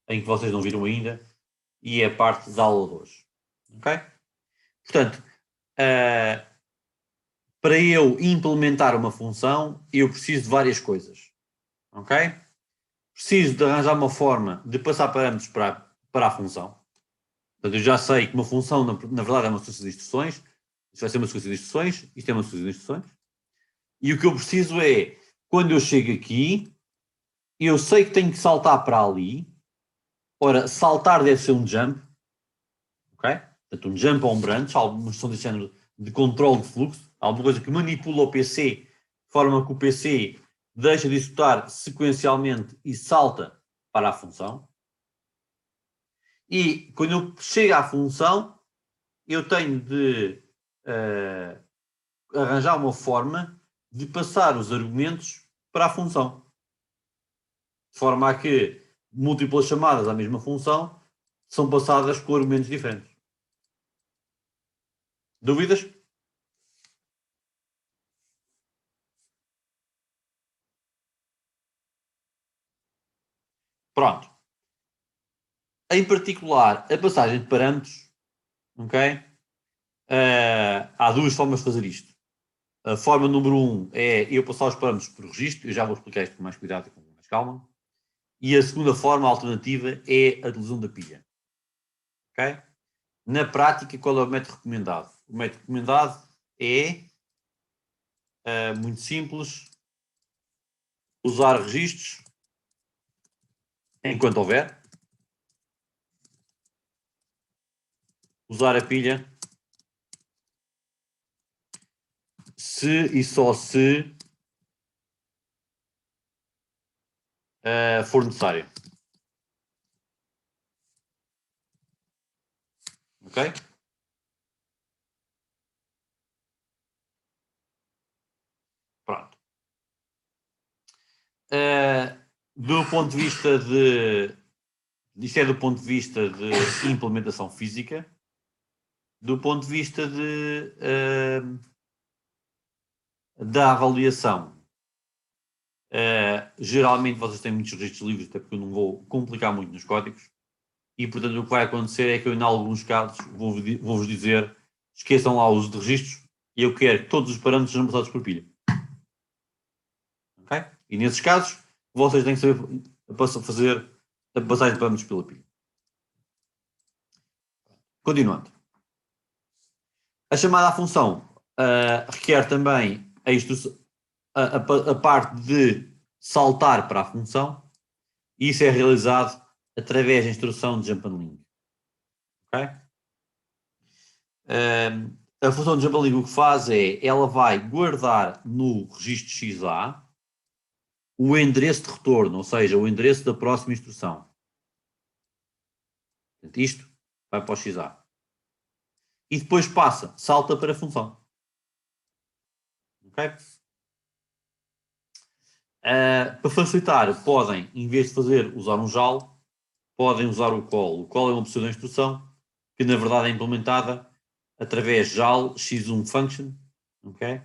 em que vocês não viram ainda e é a parte da aula de hoje. Ok? Portanto, para eu implementar uma função, eu preciso de várias coisas. Ok? Preciso de arranjar uma forma de passar parâmetros para a função. Portanto, eu já sei que uma função, na verdade, é uma sequência de instruções. Isto vai ser uma sequência de instruções. Isto é uma sequência de instruções. E o que eu preciso é, quando eu chego aqui, eu sei que tenho que saltar para ali. Ora, saltar deve ser um jump. Ok? Portanto, um jump ou um branch, alguma função desse género de controle de fluxo. Alguma coisa que manipula o PC de forma que o PC deixa de executar sequencialmente e salta para a função. E quando eu chego à função, eu tenho de arranjar uma forma de passar os argumentos para a função. De forma a que múltiplas chamadas à mesma função são passadas com argumentos diferentes. Dúvidas? Pronto. Em particular, a passagem de parâmetros, ok? Há duas formas de fazer isto. A forma número 1 é eu passar os parâmetros por registro. Eu já vou explicar isto com mais cuidado e com mais calma. E a segunda forma, a alternativa, é a dilusão da pilha. Ok? Na prática, qual é o método recomendado? O método recomendado é muito simples. Usar registros enquanto houver. Usar a pilha se e só se for necessário. Ok? Pronto. Do ponto de vista de... Isto é do ponto de vista de implementação física. Do ponto de vista da avaliação. Geralmente vocês têm muitos registros livres, até porque eu não vou complicar muito nos códigos. E, portanto, o que vai acontecer é que eu, em alguns casos, vou-vos dizer, esqueçam lá o uso de registros e eu quero que todos os parâmetros sejam passados por pilha. Ok? E, nesses casos, vocês têm que saber fazer a passagem de parâmetros pela pilha. Continuando. A chamada à função requer também a instrução, a parte de saltar para a função, e isso é realizado através da instrução de jump and link. Ok? A função de jump and link o que faz é, ela vai guardar no registro XA o endereço de retorno, ou seja, o endereço da próxima instrução. Portanto, isto vai para o XA. E depois salta para a função. Ok? Para facilitar, podem, em vez de usar um JAL, podem usar o call. O call é uma opção da instrução que, na verdade, é implementada através de JAL x1 function. Ok?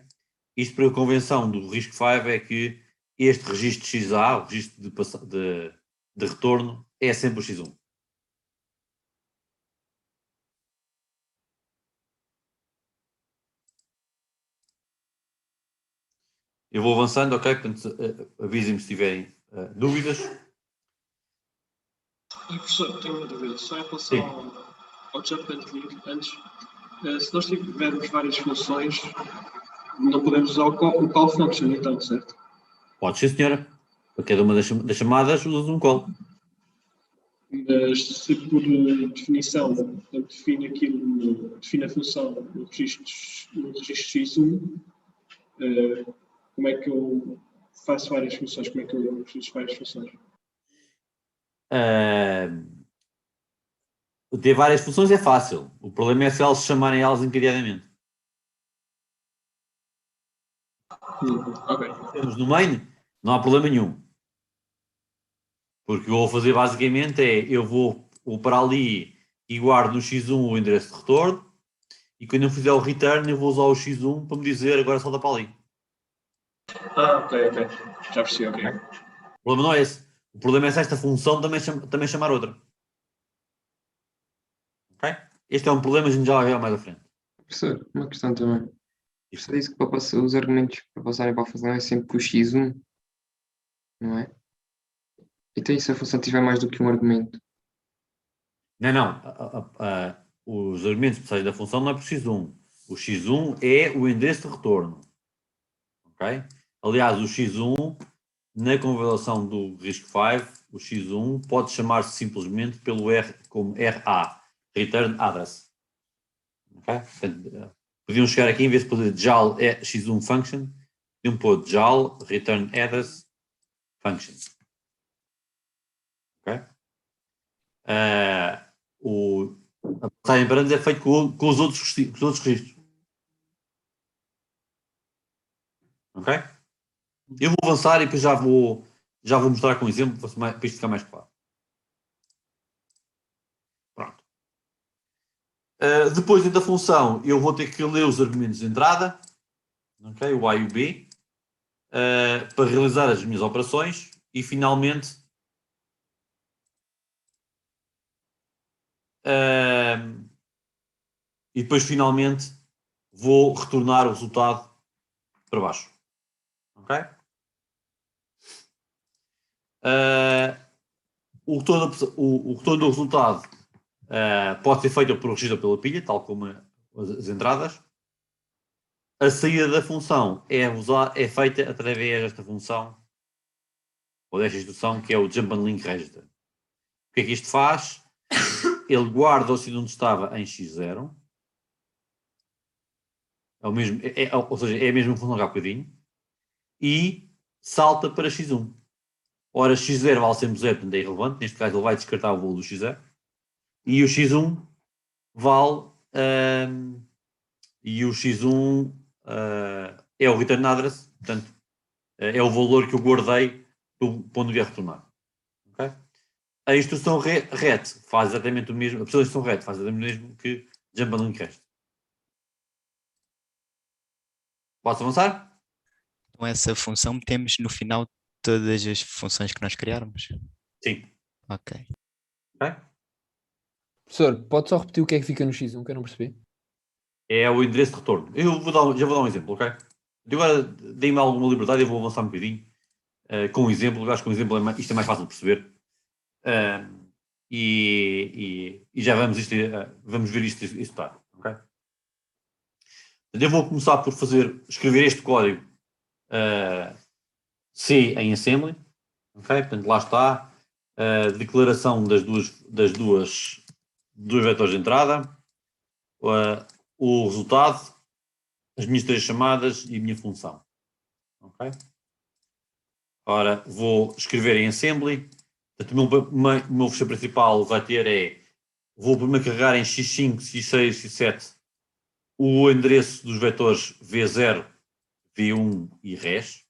Isto, para a convenção do RISC-V, é que este registro XA, o registro de retorno, é sempre o x1. Eu vou avançando, ok? Portanto, avisem-me se tiverem dúvidas. E professor, tenho uma dúvida. Só em relação ao jump and link, antes, se nós tivermos várias funções, não podemos usar o call function, então, certo? Pode ser, senhora. Para cada uma das chamadas, usas um call. Mas se por definição, define a função no registro x1, como é que eu faço várias funções? Como é que eu registro várias funções? Ter várias funções é fácil. O problema é se elas se chamarem elas encadeadamente. Temos no main, não há problema nenhum. Porque o que eu vou fazer basicamente é, eu vou para ali e guardo no x1 o endereço de retorno, e quando eu fizer o return eu vou usar o x1 para me dizer agora salta para ali. Ok. Já percebi, ok. O problema não é esse. O problema é se esta função também chamar outra. Ok? Este é um problema, a gente já vai ver mais à frente. Professor, uma questão também. Você disse que os argumentos para passarem para a função é sempre com o x1, não é? Então e se a função tiver mais do que um argumento? Não. Os argumentos especiais da função não é por x1. O x1 é o endereço de retorno. Ok? Aliás, o x1, na convolução do RISC-V, o x1 pode chamar-se simplesmente pelo como RA, Return Address. Ok? Portanto, podiam chegar aqui, em vez de poder JAL x1 function, podiam pôr JAL Return Address Function. Ok? A passagem para antes é feito com os outros registros. Ok? Eu vou avançar e depois já vou mostrar com um exemplo para isto ficar mais claro. Pronto. Depois da função eu vou ter que ler os argumentos de entrada, ok? O A e o B, para realizar as minhas operações e finalmente vou retornar o resultado para baixo. Ok? O retorno do resultado pode ser feito por registro ou pela pilha, tal como as entradas. A saída da função é feita através desta função, ou desta instrução, que é o Jump and Link Register. O que é que isto faz? Ele guarda o sítio onde estava em x0. Ou seja, é a mesma função que há bocadinho. E salta para x1. Ora, x0 vale sempre 0, portanto é irrelevante. Neste caso ele vai descartar o valor do x0. E o x1 vale... e o x1 é o return address, portanto é o valor que eu guardei para onde eu ia retornar. Okay? A instrução RET faz exatamente o mesmo, a instrução RET faz exatamente o mesmo que Jump and Link Rest. Posso avançar? Com essa função temos no final todas as funções que nós criarmos? Sim. Ok. Professor, pode só repetir o que é que fica no x1 que eu não percebi? É o endereço de retorno. Eu já vou dar um exemplo, ok? E agora dei-me alguma liberdade e vou avançar um bocadinho com um exemplo. Eu acho que um exemplo isto é mais fácil de perceber. e já vamos, vamos ver isto está. Okay? Eu vou começar por escrever este código C em assembly. Okay? Portanto, lá está a declaração dos vetores de entrada, o resultado, as minhas 3 chamadas e a minha função. Okay? Ora, vou escrever em assembly. Portanto, o meu fecheiro principal vai ter vou primeiro carregar em x5, x6, x7 o endereço dos vetores v0, v1 e res.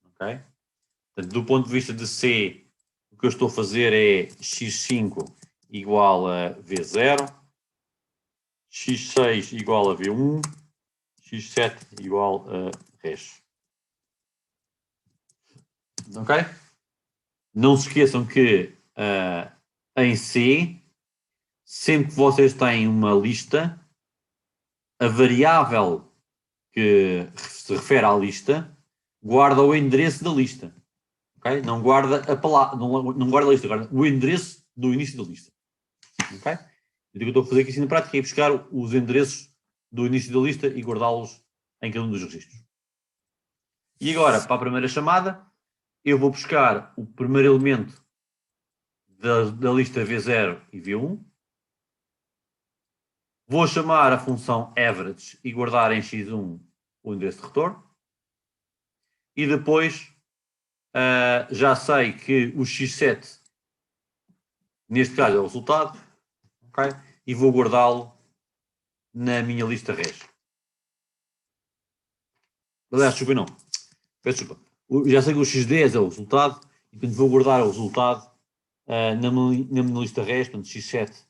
Okay? Portanto, do ponto de vista de C, o que eu estou a fazer é x5 igual a v0, x6 igual a v1, x7 igual a res. Ok? Não se esqueçam que em C, sempre que vocês têm uma lista, a variável que se refere à lista guarda o endereço da lista. Okay? Não guarda a palavra, não guarda a lista, guarda o endereço do início da lista. Okay? O que eu estou a fazer aqui na prática é buscar os endereços do início da lista e guardá-los em cada um dos registros. E agora, para a primeira chamada, eu vou buscar o primeiro elemento da lista V0 e V1. Vou chamar a função average e guardar em x1 o endereço de retorno. E depois já sei que o x7, neste caso, é o resultado. Okay? E vou guardá-lo na minha lista res. Aliás, desculpa, não. Peço desculpa. Já sei que o x10 é o resultado, e portanto vou guardar o resultado na minha lista res, portanto x7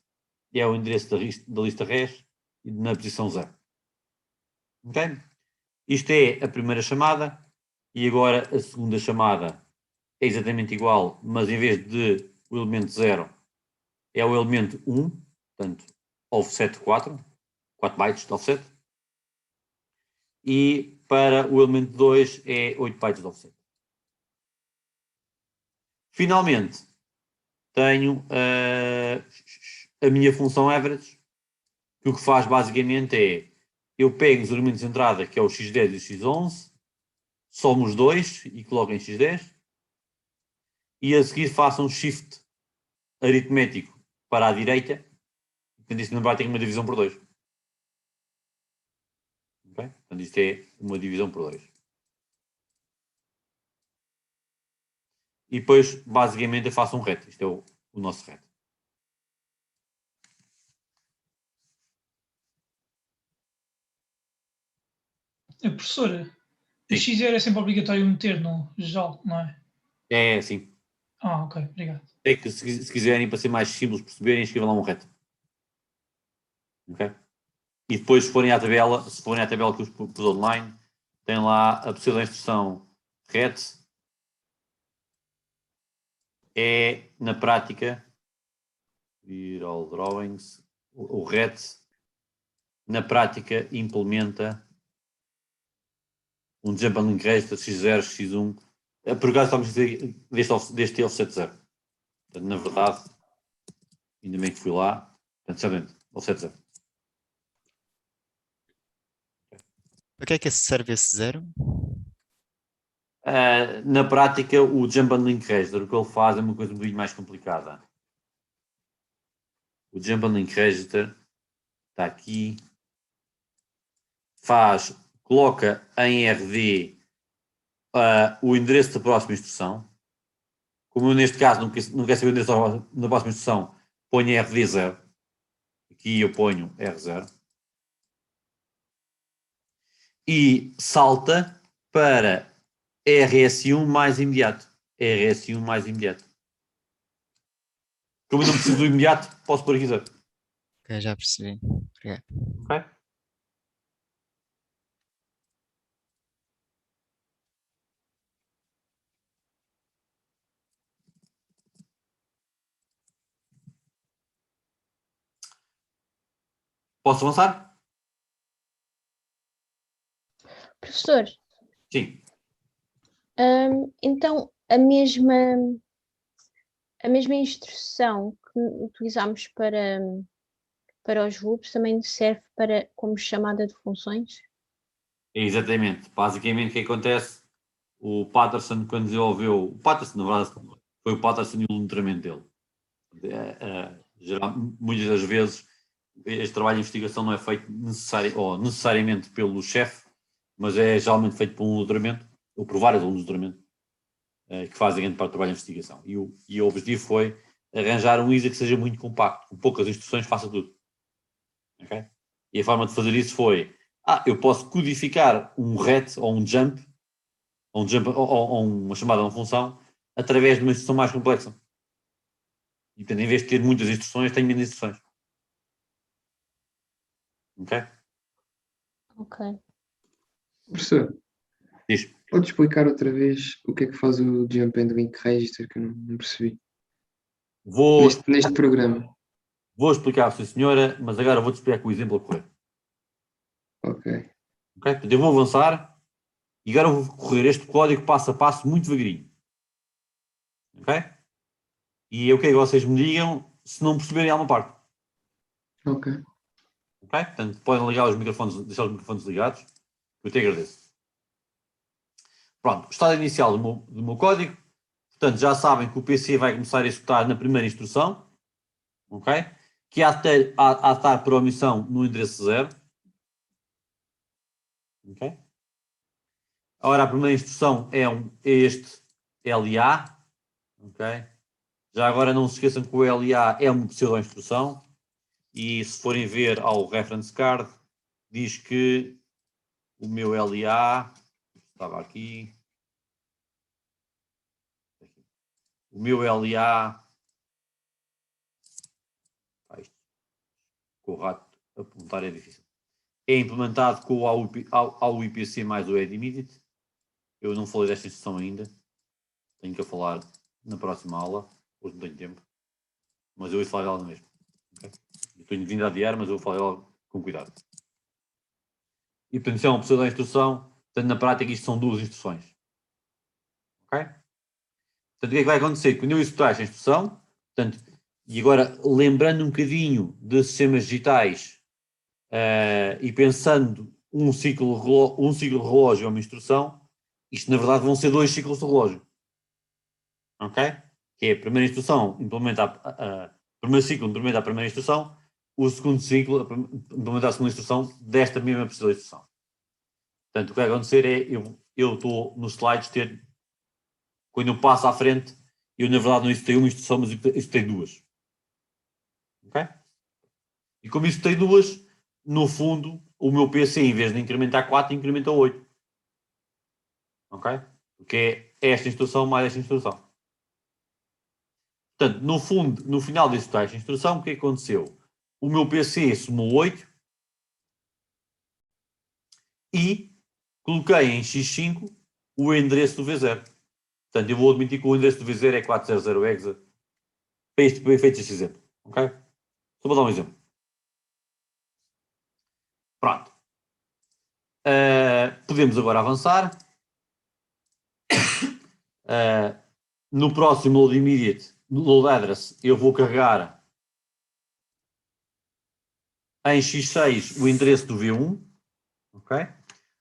é o endereço da lista res e na posição 0. Ok? Isto é a primeira chamada, e agora a segunda chamada é exatamente igual, mas em vez de o elemento 0 é o elemento 1, portanto offset 4 bytes de offset, e para o elemento 2 é 8 bytes de offset. Finalmente, tenho a minha função average, que o que faz basicamente é, eu pego os elementos de entrada, que é o x10 e o x11, somo os dois e coloco em x10, e a seguir faço um shift aritmético para a direita, portanto isto na prática é uma divisão por 2. Okay? Portanto isto é uma divisão por 2. E depois, basicamente, eu faço um ret. Isto é o nosso ret. Professora, o x0 é sempre obrigatório meter no geral, não é? É, sim. Ok, obrigado. É que se quiserem, para ser mais simples perceberem, escrevam lá um ret. Ok? E depois, se forem à tabela que eu pus online, tem lá a possível instrução ret. É, na prática, vir all drawings, o ret, na prática, implementa um jump and link register x0, x1. Por acaso estamos a dizer deste offset 0. Portanto, na verdade, ainda bem que fui lá. Portanto, sabendo, offset 0. Para que é que serve esse 0? Na prática, o Jump and Link Register, o que ele faz é uma coisa um bocadinho mais complicada. O Jump and Link Register está aqui. Coloca em RD o endereço da próxima instrução. Como eu, neste caso, não quero saber o endereço da próxima instrução, ponho RD 0. Aqui eu ponho R0. E salta para RS1 mais imediato. RS1 mais imediato. Como eu não preciso do imediato, posso pôr aqui 0. Ok, já percebi. Obrigado. Ok? Posso avançar? Professor, Sim. então a mesma a mesma instrução que utilizamos para os loops também serve como chamada de funções? Exatamente. Basicamente, o que acontece? O Patterson, quando desenvolveu. O Patterson, na verdade, foi o Patterson e o letramento dele. Muitas das vezes, este trabalho de investigação não é feito necessariamente pelo chefe, mas é geralmente feito por um letramento, ou por vários alunos de letramento, que fazem grande parte do trabalho de investigação. E o objetivo foi arranjar um ISA que seja muito compacto, com poucas instruções, faça tudo. Okay? E a forma de fazer isso foi: eu posso codificar um ret ou um jump, ou uma chamada de uma função, através de uma instrução mais complexa. E, portanto, em vez de ter muitas instruções, tenho menos instruções. Ok? Ok. Professor, Diz. pode explicar outra vez o que é que faz o Jump and Link Register, que eu não percebi? Neste programa. Vou explicar, sim senhora, mas agora vou-te explicar com o exemplo a correr. Ok. Portanto, eu vou avançar e agora vou correr este código passo a passo muito devagarinho. Ok? E eu quero que vocês me digam se não perceberem alguma parte. Ok. Ok? Portanto, podem ligar os microfones, deixar os microfones ligados. Eu te agradeço. Pronto, o estado inicial do meu código. Portanto, já sabem que o PC vai começar a executar na primeira instrução. Ok? Que há de estar por omissão no endereço 0. Ok? Ora, a primeira instrução é este LA. Ok? Já agora não se esqueçam que o LA é uma pseudo-instrução. E se forem ver ao reference card, diz que o meu LA estava aqui. O meu LA com o rato apontar é difícil. É implementado com o IPC mais o Add Immediate. Eu não falei desta instrução ainda. Tenho que falar na próxima aula. Hoje não tenho tempo. Mas eu vou falar dela mesmo. Okay? Eu tenho vindo a adiar, mas eu vou falar dela com cuidado. E portanto, isso é uma pseudo-instrução. Portanto, na prática, isto são duas instruções. Ok? Portanto, o que é que vai acontecer? Quando eu executar esta instrução, portanto, e agora lembrando um bocadinho de sistemas digitais e pensando um ciclo de relógio é uma instrução, isto na verdade vão ser dois ciclos de relógio. Ok? Que é a primeira instrução primeiro ciclo implementa a primeira instrução, o segundo ciclo implementa a segunda instrução desta mesma precisa instrução. Portanto, o que vai acontecer é, eu estou nos slides quando eu passo à frente, eu na verdade não executei uma instrução, mas executei duas. Ok? E como executei duas, no fundo, o meu PC, em vez de incrementar 4, incrementa 8. Ok? Porque é esta instrução mais esta instrução. Portanto, no fundo, no final de executar esta instrução, o que aconteceu? O meu PC somou 8 e coloquei em X5 o endereço do V0. Portanto, eu vou admitir que o endereço do V0 é 400 hexa para efeito deste exemplo. Ok? Só vou dar um exemplo. Pronto. Podemos agora avançar. No próximo load immediate, no load address, eu vou carregar em X6 o endereço do V1. Ok?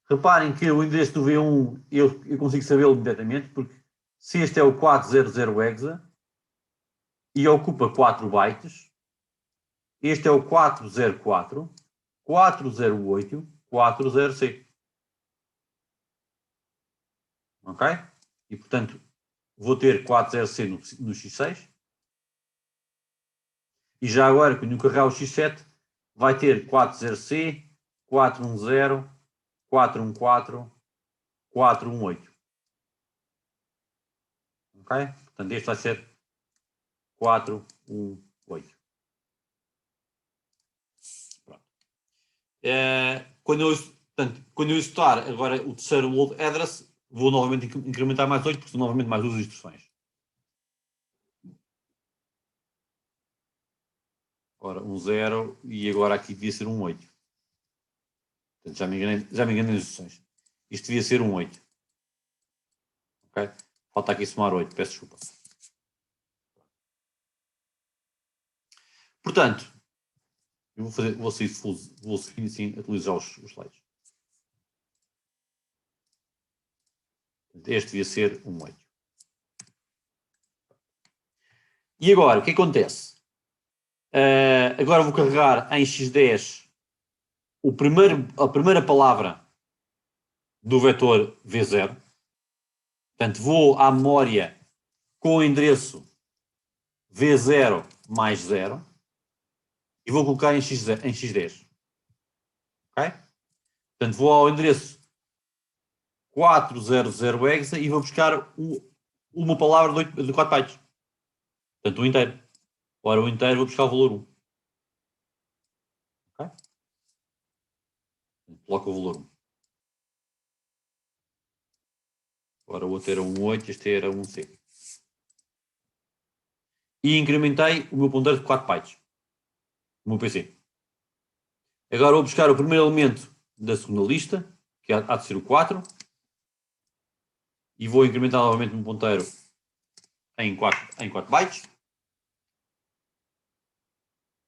Reparem que o endereço do V1 eu consigo sabê-lo imediatamente, porque se este é o 400 hexa e ocupa 4 bytes, este é o 404, 408, 40C. Ok? E portanto, vou ter 40C no X6. E já agora, quando eu carregar o X7, vai ter 40C, 410, 414, 418. Ok? Portanto, este vai ser 418. Pronto. Quando eu executar agora o terceiro load address, vou novamente incrementar mais 8, porque são novamente mais duas instruções. Ora, 0 e agora aqui devia ser 8. Portanto, já me enganei nas instruções. Isto devia ser 8. Ok? Falta aqui somar 8, peço desculpa. Portanto, eu vou seguir assim, atualizar os slides. Este devia ser um 8. E agora, o que acontece? Agora vou carregar em X10 a primeira palavra do vetor V0. Portanto, vou à memória com o endereço V0 mais 0 e vou colocar em X10. Ok? Portanto, vou ao endereço 400 hexa e vou buscar uma palavra de 4 bytes. Portanto, o inteiro. Ora, o inteiro vou buscar o valor 1. Ok? Coloco o valor 1. Agora o outro era um 8, este era um C. E incrementei o meu ponteiro de 4 bytes. O meu PC. Agora vou buscar o primeiro elemento da segunda lista, que há de ser o 4. E vou incrementar novamente o meu ponteiro em 4 bytes.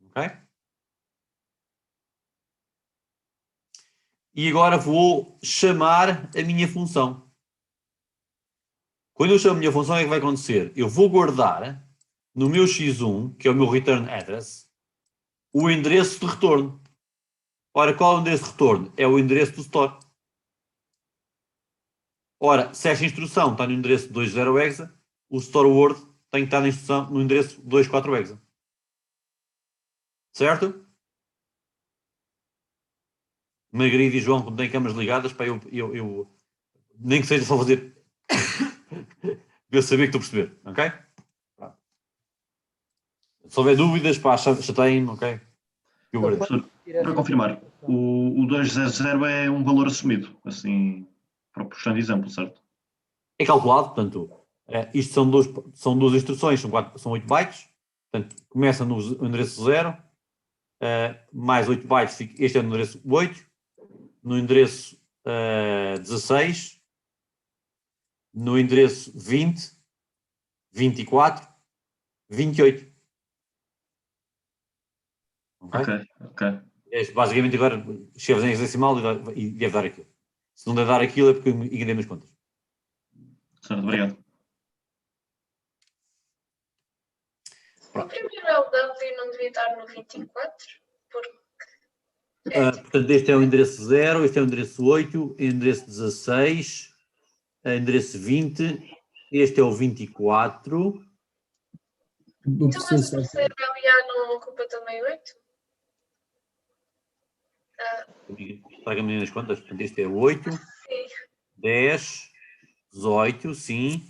Ok? E agora vou chamar a minha função. Quando eu chamo a minha função, o que é que vai acontecer? Eu vou guardar no meu X1, que é o meu return address, o endereço de retorno. Ora, qual é o endereço de retorno? É o endereço do store. Ora, se esta instrução está no endereço 20 hexa, o store word tem que estar na instrução no endereço 24 hexa. Certo? Margarida e João, quando têm câmaras ligadas, para eu nem que seja só fazer eu saber que estou a perceber, ok? Pronto. Se houver dúvidas, pá, chateiem-me, ok? Para confirmar, o 200 é um valor assumido, assim, para o de exemplo, certo? É calculado, portanto, isto são duas instruções, são 8 bytes, portanto, começa no endereço 0, mais 8 bytes, este é no endereço 8, no endereço 16, no endereço 20, 24, 28. Ok. Basicamente agora chegamos em hexadecimal e deve dar aquilo. Se não deve dar aquilo é porque eu enganei nas contas. Certo, obrigado. O primeiro LW não devia estar no 24? Portanto, este é o endereço 0, este é o endereço 8, endereço 16, endereço 20, este é o 24. Então, mas o terceiro LA não ocupa também 8? Traga-me nas contas. Portanto, este é 8, Sim. 10, 18, sim.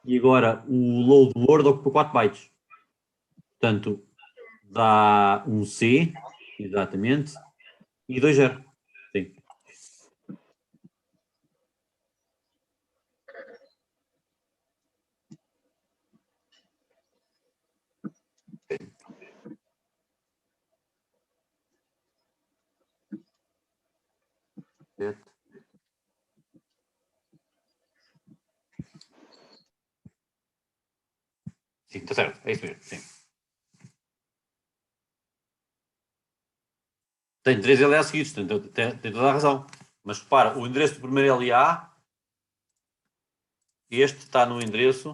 E agora o load word ocupa 4 bytes. Portanto, dá um C, exatamente, e 2 0. Sim. Sim, está certo, é isso mesmo, sim. Tem 3 LA seguidos, tem toda a razão. Mas repara, o endereço do primeiro LA, este está no endereço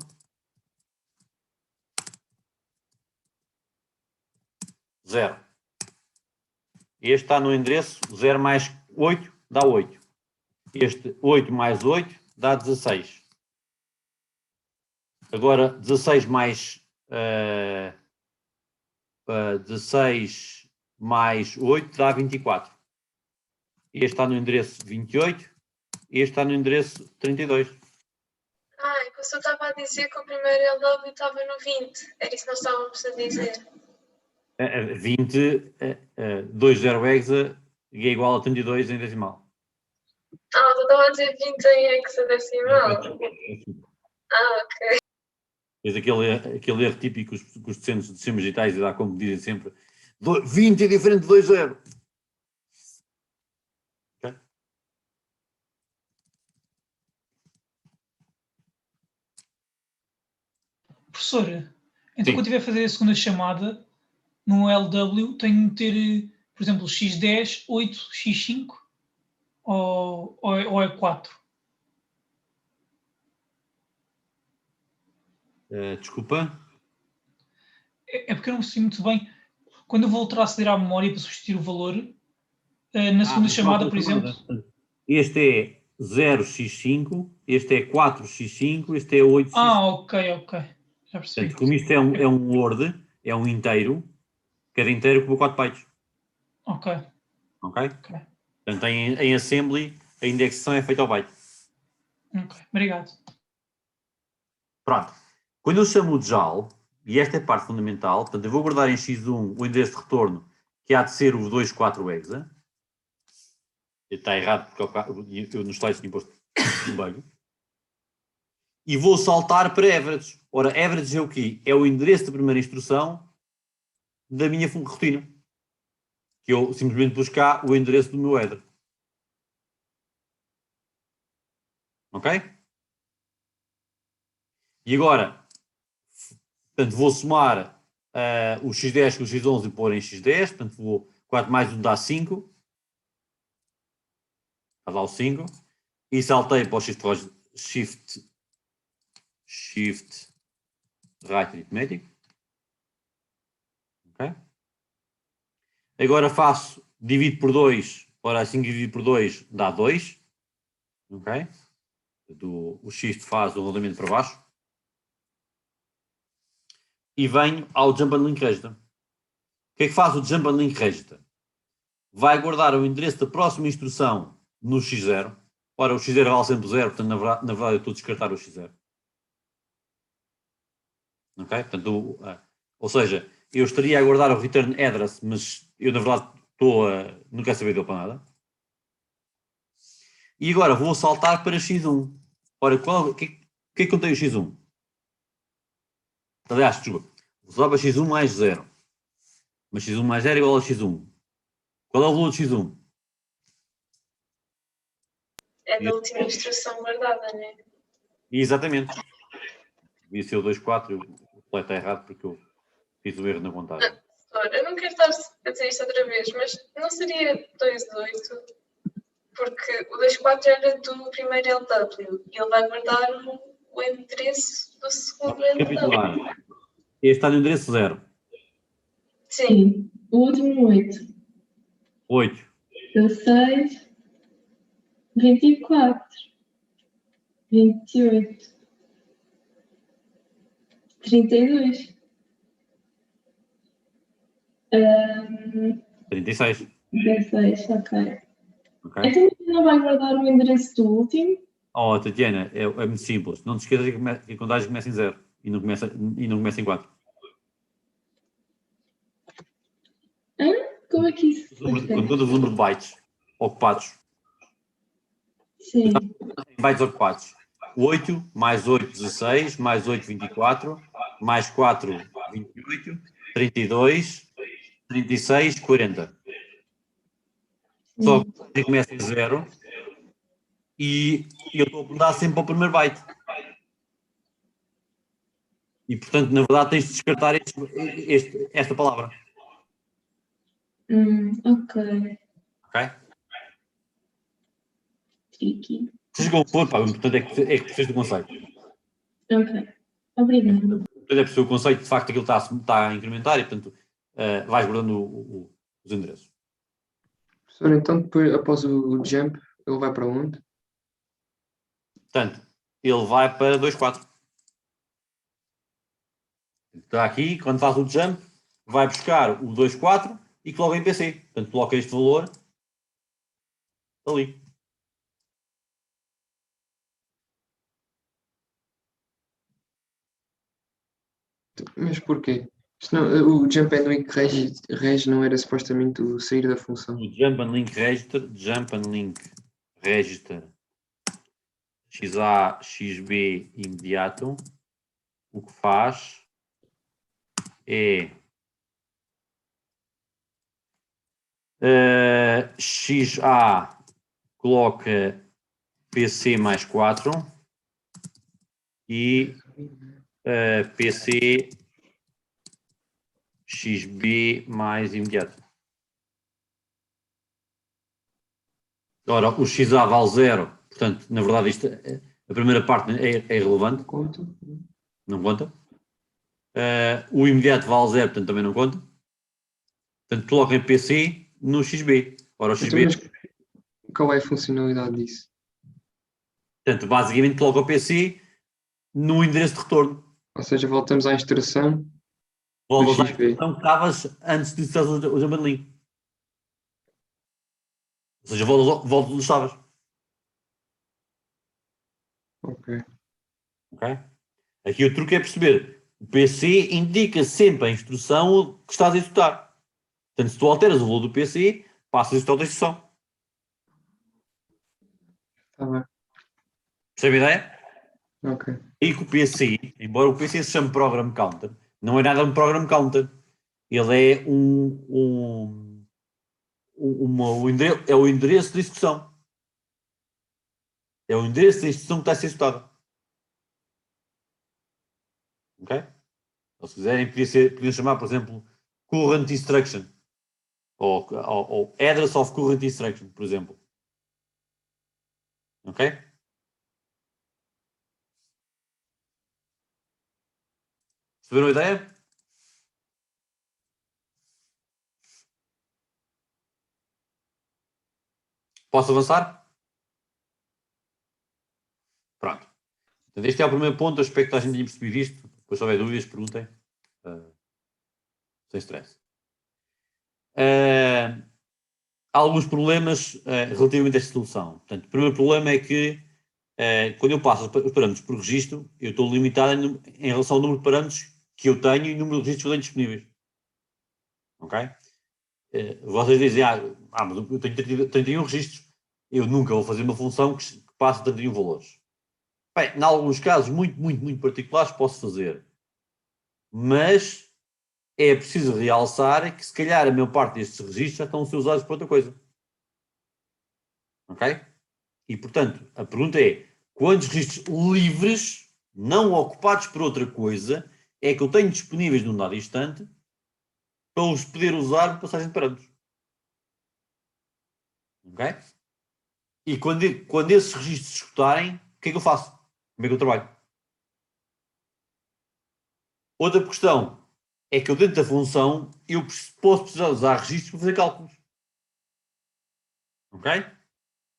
0. Este está no endereço 0 mais 8 dá 8. Este 8 mais 8 dá 16. Agora 16 mais 16 mais 8 dá 24. Este está no endereço 28, este está no endereço 32. Ah, o senhor estava a dizer que o primeiro LW estava no 20. Era isso que nós estávamos a dizer. 20, 20 hexa e é igual a 32 em decimal. Ah, eu estava a dizer 20 em hexadecimal. Ah, ok. Fez aquele erro típico que os docentes de sistemas digitais dá como dizem sempre 20 é diferente de 2 0. Okay? Professor, então quando estiver a fazer a segunda chamada, no LW tenho de meter, por exemplo, x10, 8, x5 ou é 4? Desculpa. É porque eu não percebi muito bem. Quando eu vou aceder à memória para substituir o valor, na segunda chamada, por exemplo. Este é 0x5, este é 4x5, este é 8x5. Ok. Já percebi. Portanto, como isto é um Word, é um inteiro, cada inteiro ocupa 4 bytes. Ok. Portanto, em assembly, a indexação é feita ao byte. Ok, obrigado. Pronto. Quando eu chamo o JAL, e esta é a parte fundamental, portanto, eu vou guardar em x1 o endereço de retorno, que há de ser o 24 hexa. Está errado, porque eu nos slides tinha posto um bug. E vou saltar para average. Ora, average é o quê? É o endereço da primeira instrução da minha rotina. Que eu simplesmente pus cá o endereço do meu header. Ok? E agora, portanto, vou somar o x10 com o x11 e pôr em x10. Portanto, vou 4 mais 1 dá 5. Faz lá o 5. E saltei para o shift right aritmético. Ok? Agora divido por 2. Ora, assim que divido por 2 dá 2. Ok? O shift faz o rodamento para baixo. E venho ao jump and link register. O que é que faz o jump and link register? Vai guardar o endereço da próxima instrução no x0. Ora, o x0 vale sempre 0, portanto, na verdade eu estou a descartar o x0. Ok? Portanto, ou seja, eu estaria a guardar o return address, mas eu na verdade não quero saber dele para nada. E agora vou saltar para x1. Ora, o que é que contém o x1? Aliás, desculpa, vou saltar para x1 mais 0. Mas x1 mais 0 é igual a x1. Qual é o valor de x1? É da última instrução guardada, não é? Exatamente. Devia ser o 2.4, o play está errado porque eu fiz o erro na contagem. Eu não quero estar a dizer isto outra vez, mas não seria 2.8? Porque o 2.4 era do primeiro LW e ele vai guardar o endereço do segundo Recapitular. LW. Este está no endereço 0. Sim, o último 8. 8. 16, 24, 28, 32. 36. 16, ok. Ok? Então não vai guardar o endereço do último? Oh, Tatiana, é muito simples. Não te esqueças que a contagem começa em 0 e não começa em 4. Como é que isso? Com todo o número de bytes ocupados. Sim. Em bytes ocupados. 8 mais 8, 16, mais 8, 24, mais 4, 28, 32, 36, 40. Só que começa em 0 e eu estou a apontar sempre para o primeiro byte. E, portanto, na verdade, tens de descartar esta palavra. Ok. Ok? Tricky. Seja como for, pá, o importante é que percebes do conceito. Ok. Obrigada. É perceber o conceito, de facto, aquilo está a incrementar e, portanto, vais guardando os endereços. Professor, então depois, após o jump, ele vai para onde? Portanto, ele vai para 2.4. Está aqui, quando faz o jump, vai buscar o 2.4 e coloca em PC. Portanto, coloca este valor ali. Mas porquê? O jump and link reg não era supostamente o sair da função. O jump and link register XA, XB imediato. O que faz é XA coloca PC mais 4 e PC XB mais imediato. Ora, o XA vale 0, portanto, na verdade, a primeira parte é irrelevante. Não conta. O imediato vale 0, portanto, também não conta. Portanto, coloquem PC no XB. Ora, o XB... Então, mas qual é a funcionalidade disso? Portanto, basicamente, coloca o PC no endereço de retorno. Ou seja, voltamos à instrução Voltas do à XB. instrução que estavas antes de iniciar o jump link. Ou seja, voltas onde estavas. Ok. Ok? Aqui o truque é perceber. O PC indica sempre a instrução que estás a executar. Portanto, se tu alteras o valor do PC, passas a executar outra instrução. Está bem. Percebe a ideia? Ok. E que o PC, embora o PC se chame Program Counter, não é nada um Program Counter. Ele é o endereço de execução. É o endereço da instrução que está a ser executada. Ok? Ou se quiserem, podiam chamar, por exemplo, Current Instruction. Ou Address of Current Instruction, por exemplo. Ok? Perceberam a ideia? Posso avançar? Pronto. Portanto, este é o primeiro ponto. Eu espero que toda a gente tenha percebido isto. Depois, se houver dúvidas, perguntem. Sem stress. Há alguns problemas relativamente a esta solução. Portanto, o primeiro problema é que quando eu passo os parâmetros por registro, eu estou limitado em relação ao número de parâmetros que eu tenho e o número de registros que eu tenho disponíveis. Ok? Vocês dizem, mas eu tenho 31 registros. Eu nunca vou fazer uma função que passe 31 valores. Bem, em alguns casos muito particulares posso fazer. Mas é preciso realçar que se calhar a maior parte destes registros já estão a ser usados para outra coisa. Ok? E portanto, a pergunta é, quantos registros livres, não ocupados por outra coisa, é que eu tenho disponíveis num dado instante para os poder usar para passagem de parâmetros? Ok? E quando esses registros se escutarem, o que é que eu faço? Como é que eu trabalho? Outra questão é que eu dentro da função eu posso precisar usar registros para fazer cálculos. Ok?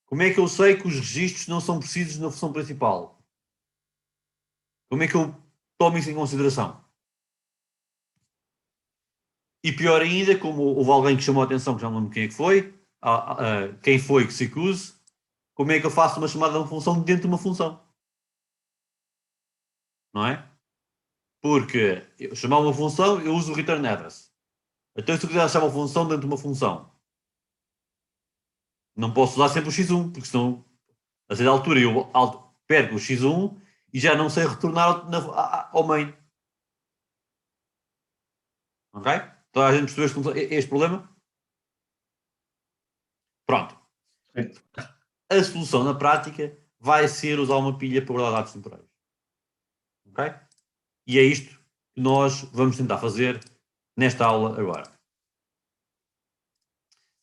Como é que eu sei que os registros não são precisos na função principal? Como é que eu tomo isso em consideração? E pior ainda, como houve alguém que chamou a atenção, que já não lembro quem é que foi, quem foi que se acuse, como é que eu faço uma chamada de uma função dentro de uma função? Não é? Porque eu chamar uma função, eu uso o return address. Então, se eu quiser chamar uma função dentro de uma função, não posso usar sempre o x1, porque senão, a certa altura, eu perco o x1 e já não sei retornar ao main. Ok? Toda a gente percebeu este problema? Pronto. A solução na prática vai ser usar uma pilha para guardar dados temporários. Ok? E é isto que nós vamos tentar fazer nesta aula agora.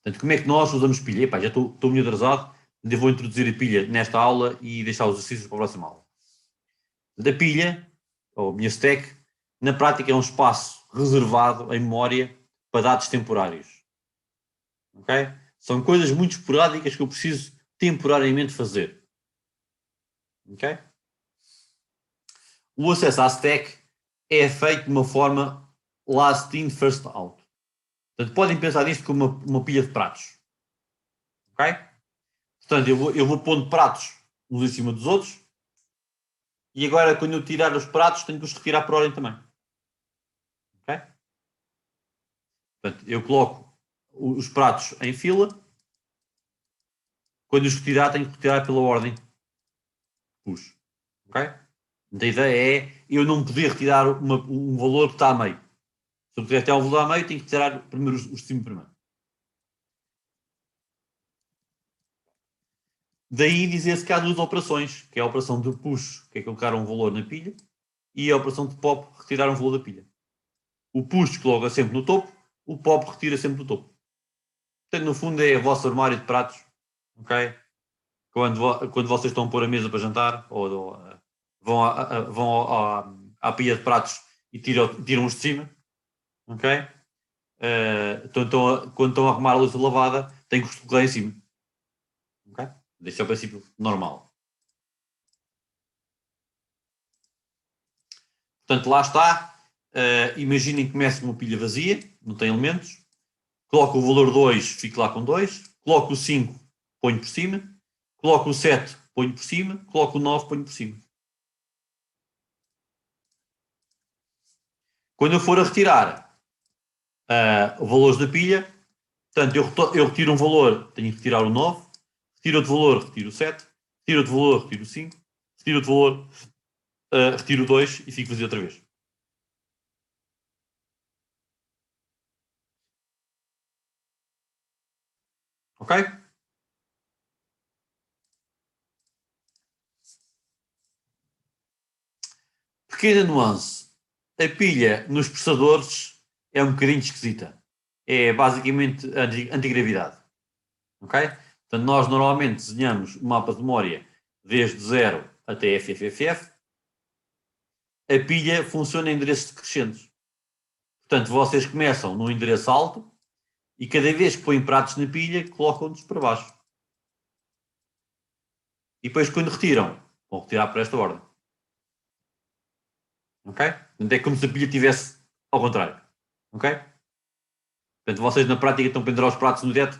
Portanto, como é que nós usamos pilha? Epá, já estou muito atrasado, ainda vou introduzir a pilha nesta aula e deixar os exercícios para a próxima aula. Da pilha, ou a minha stack, na prática é um espaço reservado em memória para dados temporários. Ok? São coisas muito esporádicas que eu preciso temporariamente fazer. Ok? O acesso à stack é feito de uma forma last in, first out. Portanto, podem pensar nisto como uma pilha de pratos. Ok? Portanto, eu vou pondo pratos uns em cima dos outros. E agora, quando eu tirar os pratos, tenho que os retirar por ordem também. Ok? Portanto, eu coloco os pratos em fila. Quando os retirar, tenho que retirar pela ordem push. Ok? A ideia é eu não poder retirar um valor que está a meio. Se eu quiser retirar um valor a meio, tenho que retirar primeiro os de cima primeiro. Daí dizer-se que há duas operações, que é a operação de push, que é colocar um valor na pilha, e a operação de pop, retirar um valor da pilha. o push coloca sempre no topo, o pop retira sempre do topo. Portanto, no fundo é o vosso armário de pratos, ok? Quando vocês estão a pôr a mesa para jantar, ou vão à pia de pratos e tiram os de cima, ok? Quando estão a arrumar a louça lavada, têm que os colocar em cima. Ok? Este é o princípio normal. Portanto, lá está. Imaginem que começa uma pilha vazia, não tem elementos. Coloco o valor 2, fico lá com 2. Coloco o 5, ponho por cima. Coloco o 7, ponho por cima. Coloco o 9, ponho por cima. Quando eu for a retirar valores da pilha, portanto, eu retiro um valor, tenho que retirar o 9. Retiro outro valor, retiro o 7. Retiro outro valor, retiro o 5. Retiro outro valor, retiro o 2 e fico vazio outra vez. Ok? Pequena nuance. A pilha nos processadores é um bocadinho esquisita. É basicamente antigravidade. Ok? Portanto, nós normalmente desenhamos o mapa de memória desde 0 até FFFF. A pilha funciona em endereços decrescentes. Portanto, vocês começam no endereço alto e cada vez que põem pratos na pilha, colocam-nos para baixo. E depois, quando retiram, vão retirar por esta ordem. Ok? Portanto, é como se a pilha estivesse ao contrário. Ok? Portanto, vocês na prática estão a pendurar os pratos no teto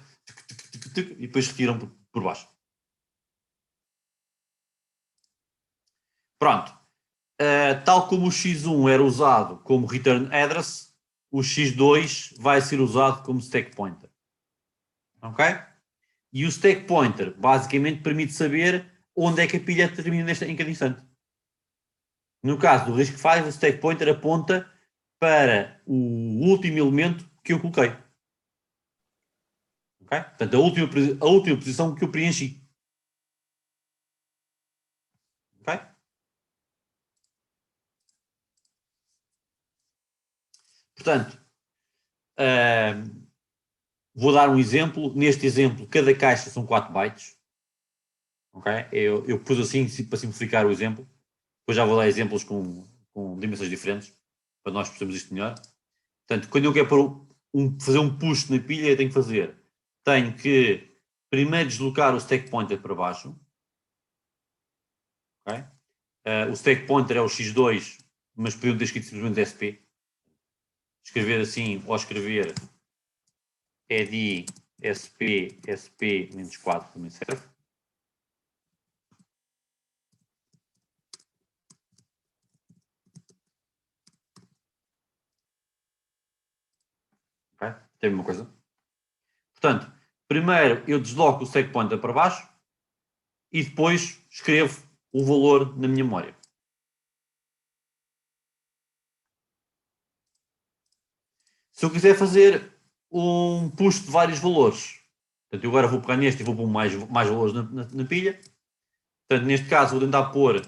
e depois retiram por baixo. Pronto. Tal como o X1 era usado como return address, o X2 vai ser usado como stack pointer. Ok? E o stack pointer basicamente permite saber onde é que a pilha termina em cada instante. No caso do RISC-V, o stack pointer aponta para o último elemento que eu coloquei. Okay? Portanto, a última posição que eu preenchi. Ok? Portanto, vou dar um exemplo. Neste exemplo, cada caixa são 4 bytes. Okay? Eu pus assim para simplificar o exemplo. Depois já vou dar exemplos com dimensões diferentes, para nós percebermos isto melhor. Portanto, quando eu quero fazer um push na pilha, eu tenho que fazer. Tenho que primeiro deslocar o stack pointer para baixo. Okay? O stack pointer é o X2, mas podiam ter escrito simplesmente SP. Escrever assim, ou escrever ED SP, SP-4 também serve. Okay? Tem uma coisa. Portanto, primeiro eu desloco o stack pointer para baixo e depois escrevo o valor na minha memória. Se eu quiser fazer um push de vários valores, portanto, eu agora vou pegar neste e vou pôr mais valores na pilha. Portanto, neste caso, vou tentar pôr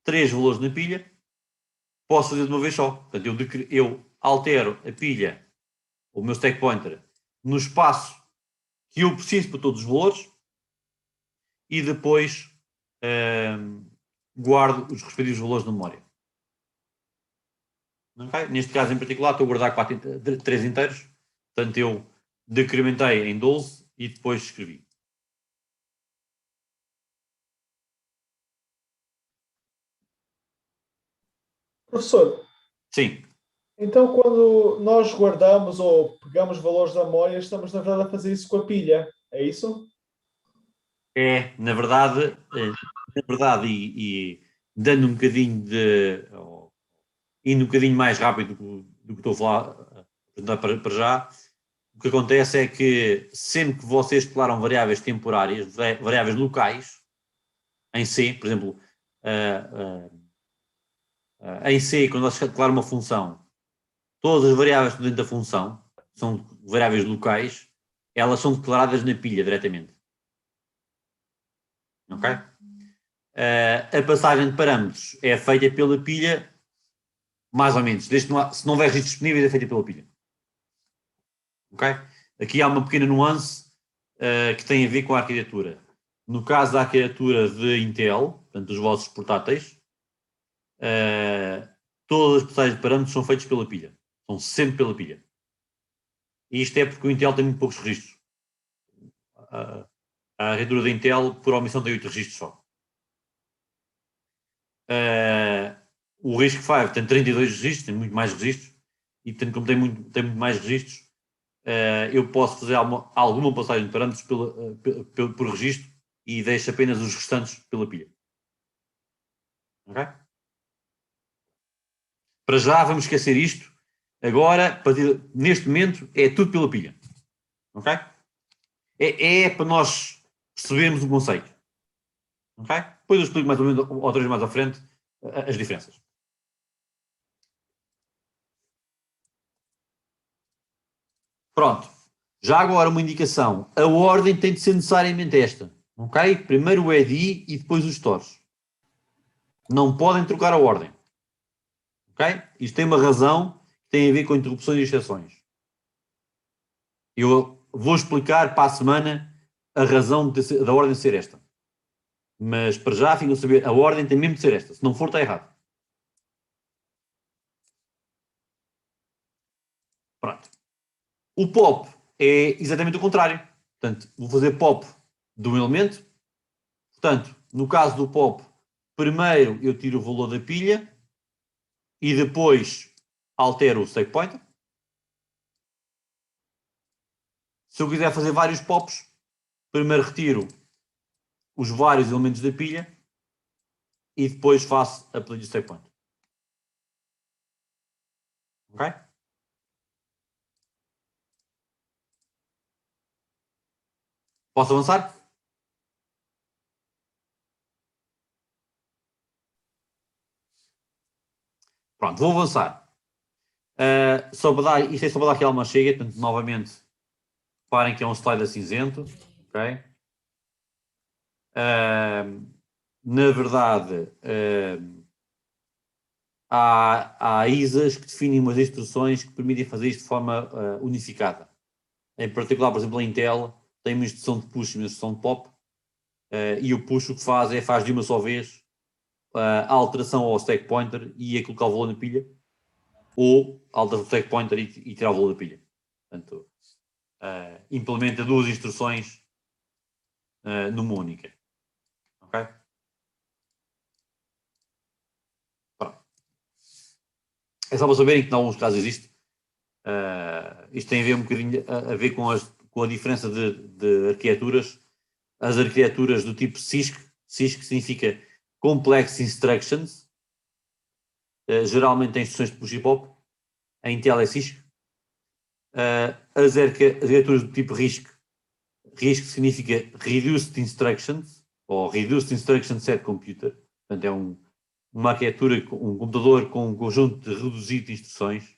3 valores na pilha. Posso fazer de uma vez só. Portanto, eu altero a pilha, o meu stack pointer, no espaço que eu preciso para todos os valores e depois guardo os respectivos valores na memória. Okay? Neste caso em particular estou a guardar 3 inteiros, portanto eu decrementei em 12 e depois escrevi. Professor. Sim. Então quando nós guardamos ou pegamos valores da memória, estamos na verdade a fazer isso com a pilha, é isso? É, na verdade e dando um bocadinho indo um bocadinho mais rápido do que estou a falar para já, o que acontece é que sempre que vocês declaram variáveis temporárias, variáveis locais, em C, por exemplo, em C, quando vocês declaram uma função, todas as variáveis que estão dentro da função são variáveis locais, elas são declaradas na pilha diretamente. Ok? A passagem de parâmetros é feita pela pilha mais ou menos, desde que se não houver registros disponíveis, é feita pela pilha. Ok? Aqui há uma pequena nuance que tem a ver com a arquitetura. No caso da arquitetura de Intel, portanto, dos vossos portáteis, todas as passagens de parâmetros são feitas pela pilha. São sempre pela pilha. E isto é porque o Intel tem muito poucos registros. A arquitetura da Intel, por omissão, tem 8 registros só. O RISC-V tem 32 registros, tem muito mais registros, e portanto, como tem muito mais registros, eu posso fazer alguma passagem de parâmetros por registro e deixo apenas os restantes pela pilha. Ok? Para já, vamos esquecer isto. Agora, neste momento, é tudo pela pilha. Ok? É para nós percebermos o conceito. Ok? Depois eu explico mais ou menos, outra vez mais à frente, as diferenças. Pronto. Já agora uma indicação. A ordem tem de ser necessariamente esta. Ok? Primeiro o EDI e depois os stores. Não podem trocar a ordem. Ok? Isto tem uma razão que tem a ver com interrupções e exceções. Eu vou explicar para a semana a razão da ordem ser esta. Mas para já ficam a saber, a ordem tem mesmo de ser esta. Se não for, está errado. Pronto. O pop é exatamente o contrário. Portanto, vou fazer pop de um elemento. Portanto, no caso do pop, primeiro eu tiro o valor da pilha e depois altero o stake pointer. Se eu quiser fazer vários pops, primeiro retiro os vários elementos da pilha e depois faço a play de stake pointer. Ok? Posso avançar? Pronto, vou avançar. Isto é só para dar aqui alguma chega, portanto, novamente, reparem que é um slide a cinzento. Ok? Na verdade, há ISAs que definem umas instruções que permitem fazer isto de forma unificada. Em particular, por exemplo, a Intel tem uma instrução de push e uma instrução de pop, e o push o que faz de uma só vez a alteração ao stack pointer e a colocar o valor na pilha, ou alterar o stack pointer e tirar o valor da pilha. Portanto, implementa duas instruções numa única. Ok? Pronto. É só para saberem que em alguns casos existe. Isto tem a ver um bocadinho a ver com a diferença de arquiteturas. As arquiteturas do tipo CISC significa Complex Instructions, geralmente tem instruções de push e pop. A Intel é CISC. As arquiteturas do tipo RISC significa Reduced Instructions, ou Reduced Instruction Set Computer. Portanto, é uma arquitetura, um computador com um conjunto de reduzido de instruções.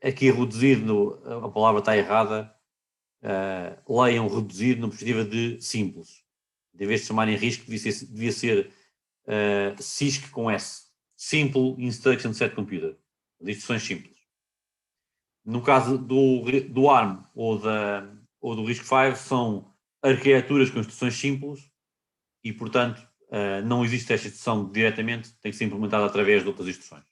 Aqui reduzido, a palavra está errada. Leiam reduzido na perspectiva de simples. Em vez de chamarem RISC, devia ser CISC com S. Simple Instruction Set Computer. De instruções simples. No caso do ARM ou do RISC-V, são arquiteturas com instruções simples e, portanto, não existe esta instrução diretamente, tem que ser implementada através de outras instruções.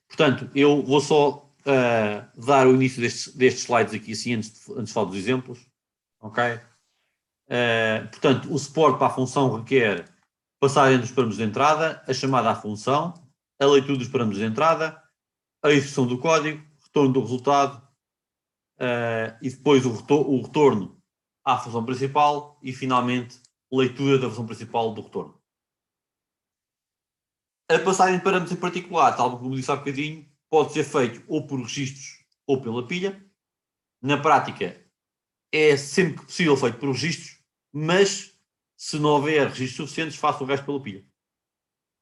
Portanto, eu vou só dar o início destes slides aqui, assim, antes de falar dos exemplos. Ok? Portanto, o suporte para a função requer passagem dos parâmetros de entrada, a chamada à função, a leitura dos parâmetros de entrada, a execução do código, retorno do resultado e depois o retorno à função principal e, finalmente, leitura da função principal do retorno. A passagem de parâmetros em particular, tal como disse há bocadinho, pode ser feito ou por registros ou pela pilha. Na prática, é sempre que possível feito por registros, mas se não houver registros suficientes, faça o resto pela pilha.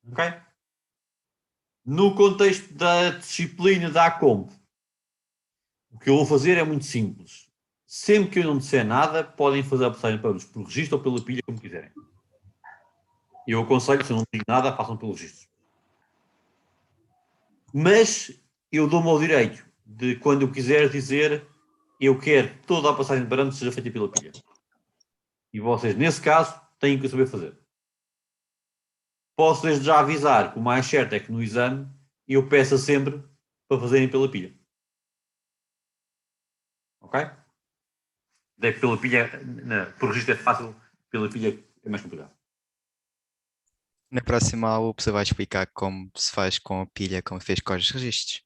Ok? No contexto da disciplina da ACOMP, o que eu vou fazer é muito simples. sempre que eu não disser nada, podem fazer a passagem por registro ou pela pilha, como quiserem. Eu aconselho, se eu não digo nada, façam pelo registro. Mas eu dou-me ao direito de, quando eu quiser dizer, eu quero que toda a passagem de parâmetros seja feita pela pilha. E vocês, nesse caso, têm que saber fazer. Posso desde já avisar que o mais certo é que no exame eu peça sempre para fazerem pela pilha. Ok? Daí pela pilha, por registro é fácil, pela pilha é mais complicado. Na próxima aula você vai explicar como se faz com a pilha, como fez com os registros.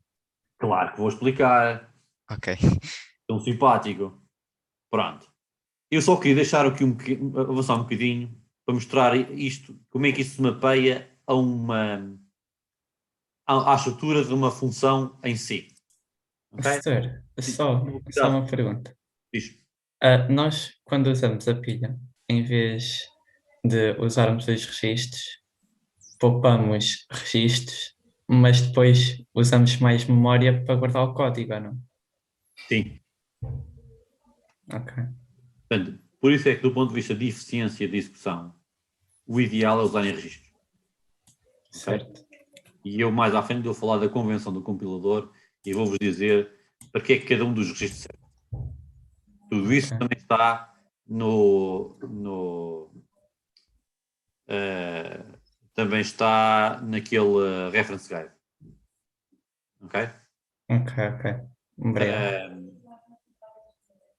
Claro que vou explicar. Ok. Tão simpático. Pronto. Eu só queria deixar aqui avançar um bocadinho para mostrar isto, como é que isto se mapeia à estrutura de uma função em si. Okay? Professor, só uma pergunta. Diz. Nós, quando usamos a pilha, em vez de usarmos os registros, poupamos registros, mas depois usamos mais memória para guardar o código, ou não? Sim. Ok. Portanto, por isso é que, do ponto de vista de eficiência de execução, o ideal é usar em registros. Certo. Okay? E eu, mais à frente, vou falar da convenção do compilador e vou-vos dizer para que é que cada um dos registros serve. Tudo isso também está também está naquele reference guide. Ok? Ok. Obrigado.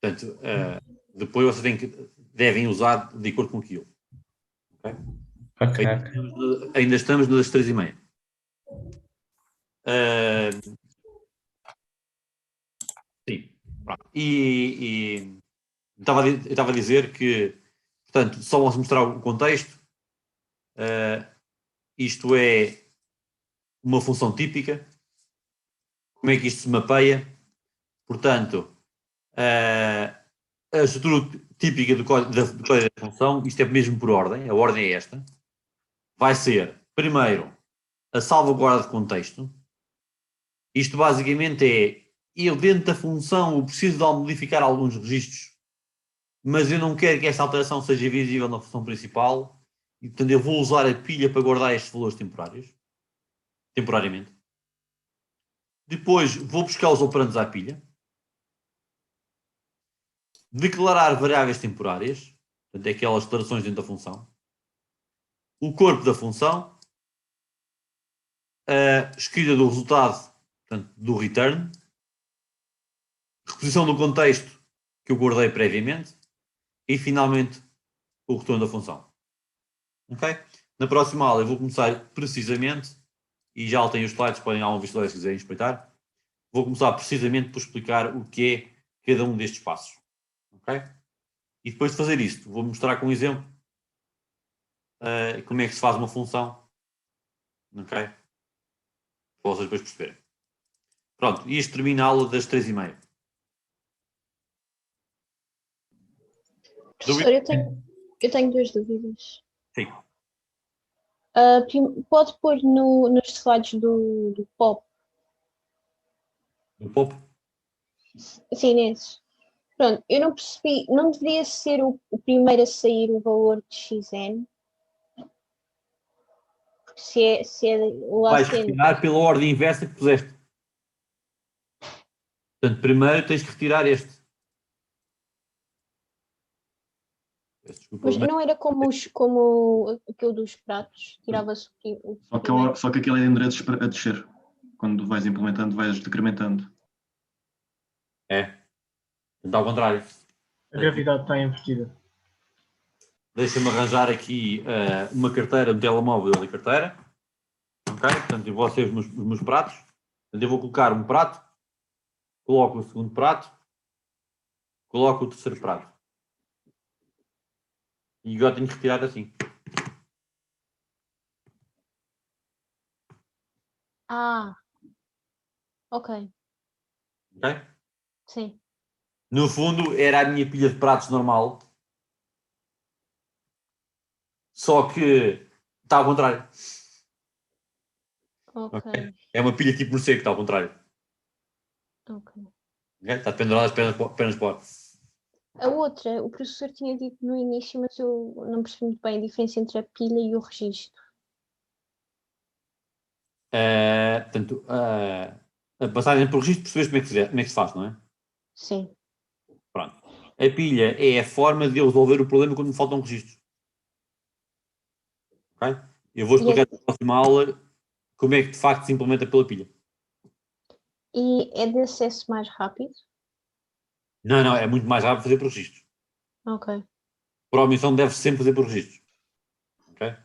Portanto, depois vocês devem usar de acordo com aquilo. Ok? Ainda estamos nas 3h30. Sim. E eu estava a dizer que, portanto, só vamos mostrar o contexto. Isto é uma função típica. Como é que isto se mapeia? Portanto, a estrutura típica do código da função, isto é mesmo por ordem, a ordem é esta. Vai ser, primeiro, a salvaguarda de contexto. Isto basicamente é, eu dentro da função eu preciso de modificar alguns registros, mas eu não quero que esta alteração seja visível na função principal, e portanto eu vou usar a pilha para guardar estes valores temporariamente. Depois vou buscar os operandos à pilha, declarar variáveis temporárias, portanto, é aquelas declarações dentro da função, o corpo da função, a escrita do resultado, portanto, do return, reposição do contexto que eu guardei previamente e, finalmente, o retorno da função. Ok? Na próxima aula eu vou começar precisamente, e já tenho os slides, podem dar uma vista se quiserem espreitar, vou começar precisamente por explicar o que é cada um destes passos. Ok? E depois de fazer isto, vou mostrar com um exemplo como é que se faz uma função. Ok? Para vocês depois perceberem. Pronto, e isto termina a aula das 3h30. Professor, eu tenho duas dúvidas. Sim. Pode pôr nos slides do POP? Do POP? Sim, nesses. Pronto, eu não percebi, não deveria ser o primeiro a sair o valor de XN? Porque se é o Vais ACN. retirar pela ordem inversa que puseste. Portanto, primeiro tens que retirar este. Desculpa, Mas não era como aquele dos pratos? Tirava-se o Só que aquele é de endereços a descer. Quando vais implementando, vais decrementando. É. Então, ao contrário. A gravidade está invertida. Deixa-me arranjar aqui uma carteira, um telemóvel da carteira. Ok? Portanto, eu vou ser os meus pratos. Portanto, eu vou colocar um prato, coloco o segundo prato, coloco o terceiro prato. E agora tenho que retirar assim. Ok. Ok? Sim. No fundo, era a minha pilha de pratos normal. Só que está ao contrário. Ok. É uma pilha tipo morcego, está ao contrário. Ok. Okay? Está pendurada as pernas para o ar. A outra, o professor tinha dito no início, mas eu não percebi muito bem a diferença entre a pilha e o registro. Portanto, a passagem por registro, percebes como é que se faz, não é? Sim. Pronto. A pilha é a forma de eu resolver o problema quando me faltam registros. Ok? Eu vou explicar na próxima aula como é que de facto se implementa pela pilha. E é de acesso mais rápido? Não, é muito mais rápido fazer por registros. Ok. Por omissão deve sempre fazer por registros. Ok?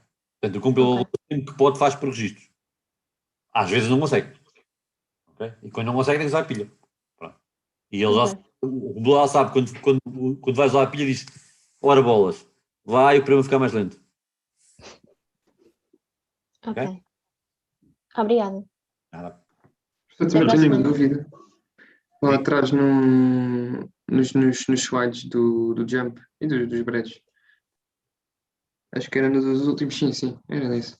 Portanto, o compilador sempre que pode faz por registros. Às vezes não consegue. Okay? E quando não consegue tem que usar a pilha. Pronto. E ele o compilador sabe quando vais usar a pilha diz ora bolas, vai o programa ficar mais lento. Ok. Obrigada. Nada. Portanto, eu tenho uma dúvida. Lá atrás nos slides do jump e dos breads. Acho que era nos últimos, sim, era nesse.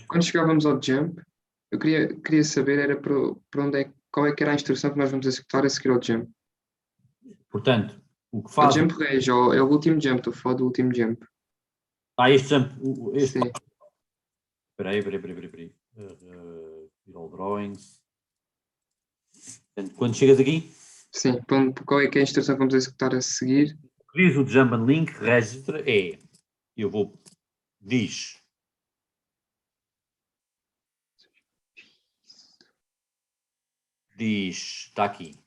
Quando chegávamos ao jump, eu queria saber era para onde qual é que era a instrução que nós vamos executar a seguir ao jump. Portanto, o que O faz... jump range, é o último jump, estou a falar do último jump. Este jump... Sim. Espera aí. All drawings. Portanto, quando chegas aqui... Sim, qual é que é a instrução que vamos executar a seguir? Diz o jump and link register diz está aqui.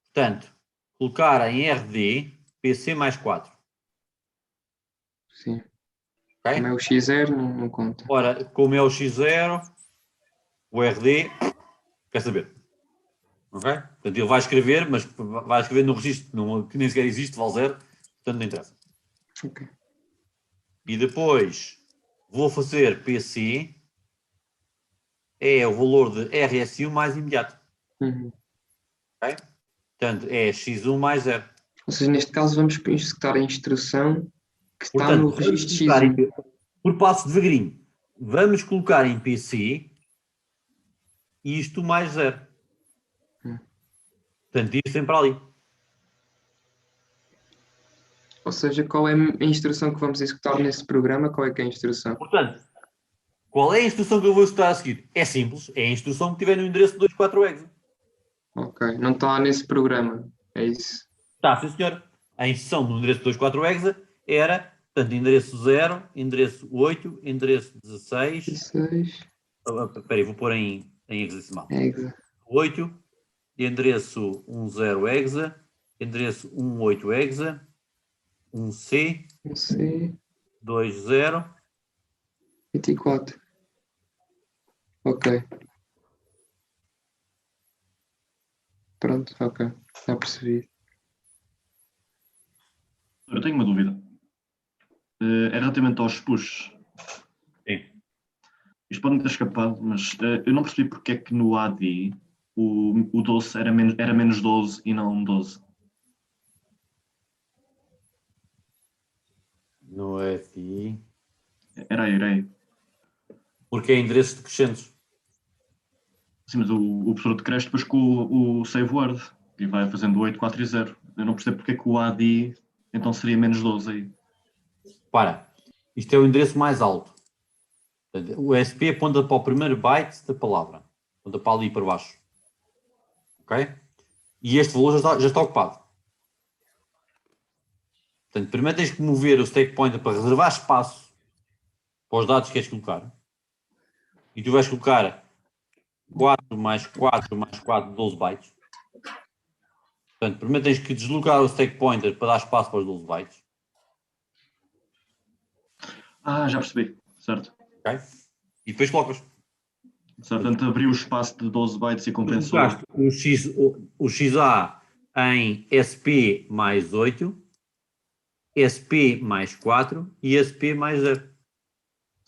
Portanto, colocar em RD PC mais 4. Sim. Okay? Como é o X0, não conta. Ora, como é o X0, o RD, quer saber? Ok? Portanto, ele vai escrever, mas vai escrever no registro que nem sequer existe, vale 0, portanto não interessa. Ok. E depois vou fazer PC, é o valor de RS1 mais imediato. Uhum. Ok? Portanto, é X1 mais 0. Ou seja, neste caso vamos executar a instrução que está no registro X1. Por passo devagarinho. Vamos colocar em PC isto mais 0. Portanto, isto sempre ali. Ou seja, qual é a instrução que vamos executar nesse programa? Qual é que é a instrução? Portanto, qual é a instrução que eu vou executar a seguir? É simples, é a instrução que tiver no endereço 24exe. Ok, não está nesse programa, é isso? Está, sim senhor. A instrução no endereço 24exe era, portanto, endereço 0, endereço 8, endereço 16. 16. Espera aí, vou pôr em hexadecimal. Exa. 8, endereço 10 exa, endereço 18 exa, 1C, 20, 24. Ok. Pronto, ok. Já percebi. Eu tenho uma dúvida. É relativamente aos push. Sim. Isto pode-me ter escapado, mas eu não percebi porque é que no AD o 12 era menos 12 e não 12. No FI. Era aí. Porque é endereço decrescentes. Sim, mas o professor decresce depois com o save word e vai fazendo 8, 4 e 0. Eu não percebo porque é que o AD então seria menos 12 aí. Para, isto é o endereço mais alto. O SP aponta para o primeiro byte da palavra. Aponta para ali para baixo. Ok? E este valor já está ocupado. Portanto, primeiro tens que mover o stack pointer para reservar espaço para os dados que queres colocar. E tu vais colocar 4 mais 4 mais 4, 12 bytes. Portanto, primeiro tens que deslocar o stack pointer para dar espaço para os 12 bytes. Ah, já percebi. Certo. Ok? E depois colocas. Certo, portanto, abriu o espaço de 12 bytes e compensou. O XA em SP mais 8, SP mais 4 e SP mais 0.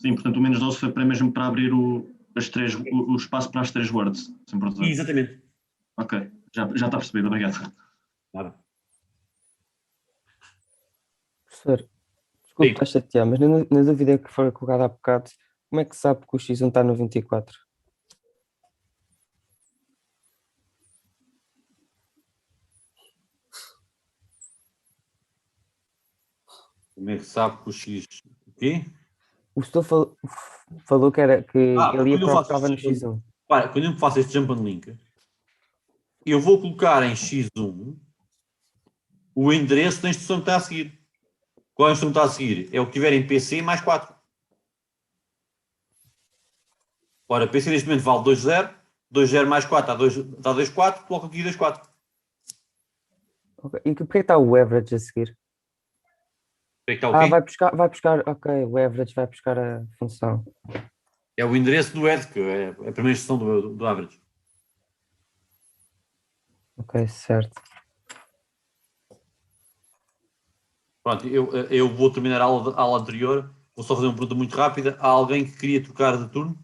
Sim, portanto o menos 12 foi mesmo para abrir o espaço para as 3 words. Exatamente. Ok, já está percebido, obrigado. Nada. Professor, desculpe estar a chatear, mas na dúvida que foi colocada há bocado, como é que sabe que o X1 está no 24? Como é que sabe que o X... O quê? O Stu falou que ele ia quando eu faço procurava no este X1. Para, quando eu faço este jump and link, eu vou colocar em X1 o endereço da instrução que está a seguir. Qual é a instrução que está a seguir? É o que tiver em PC mais 4. Ora, PC neste momento vale 2.0, 2.0 mais 4 dá 2.4, coloco aqui 2.4. Ok. E porquê está o average a seguir? Porquê que está o quê? Vai buscar, ok, o average vai buscar a função. É o endereço do head, que é a primeira instrução do average. Ok, certo. Pronto, eu vou terminar a aula anterior. Vou só fazer uma pergunta muito rápida. Há alguém que queria trocar de turno?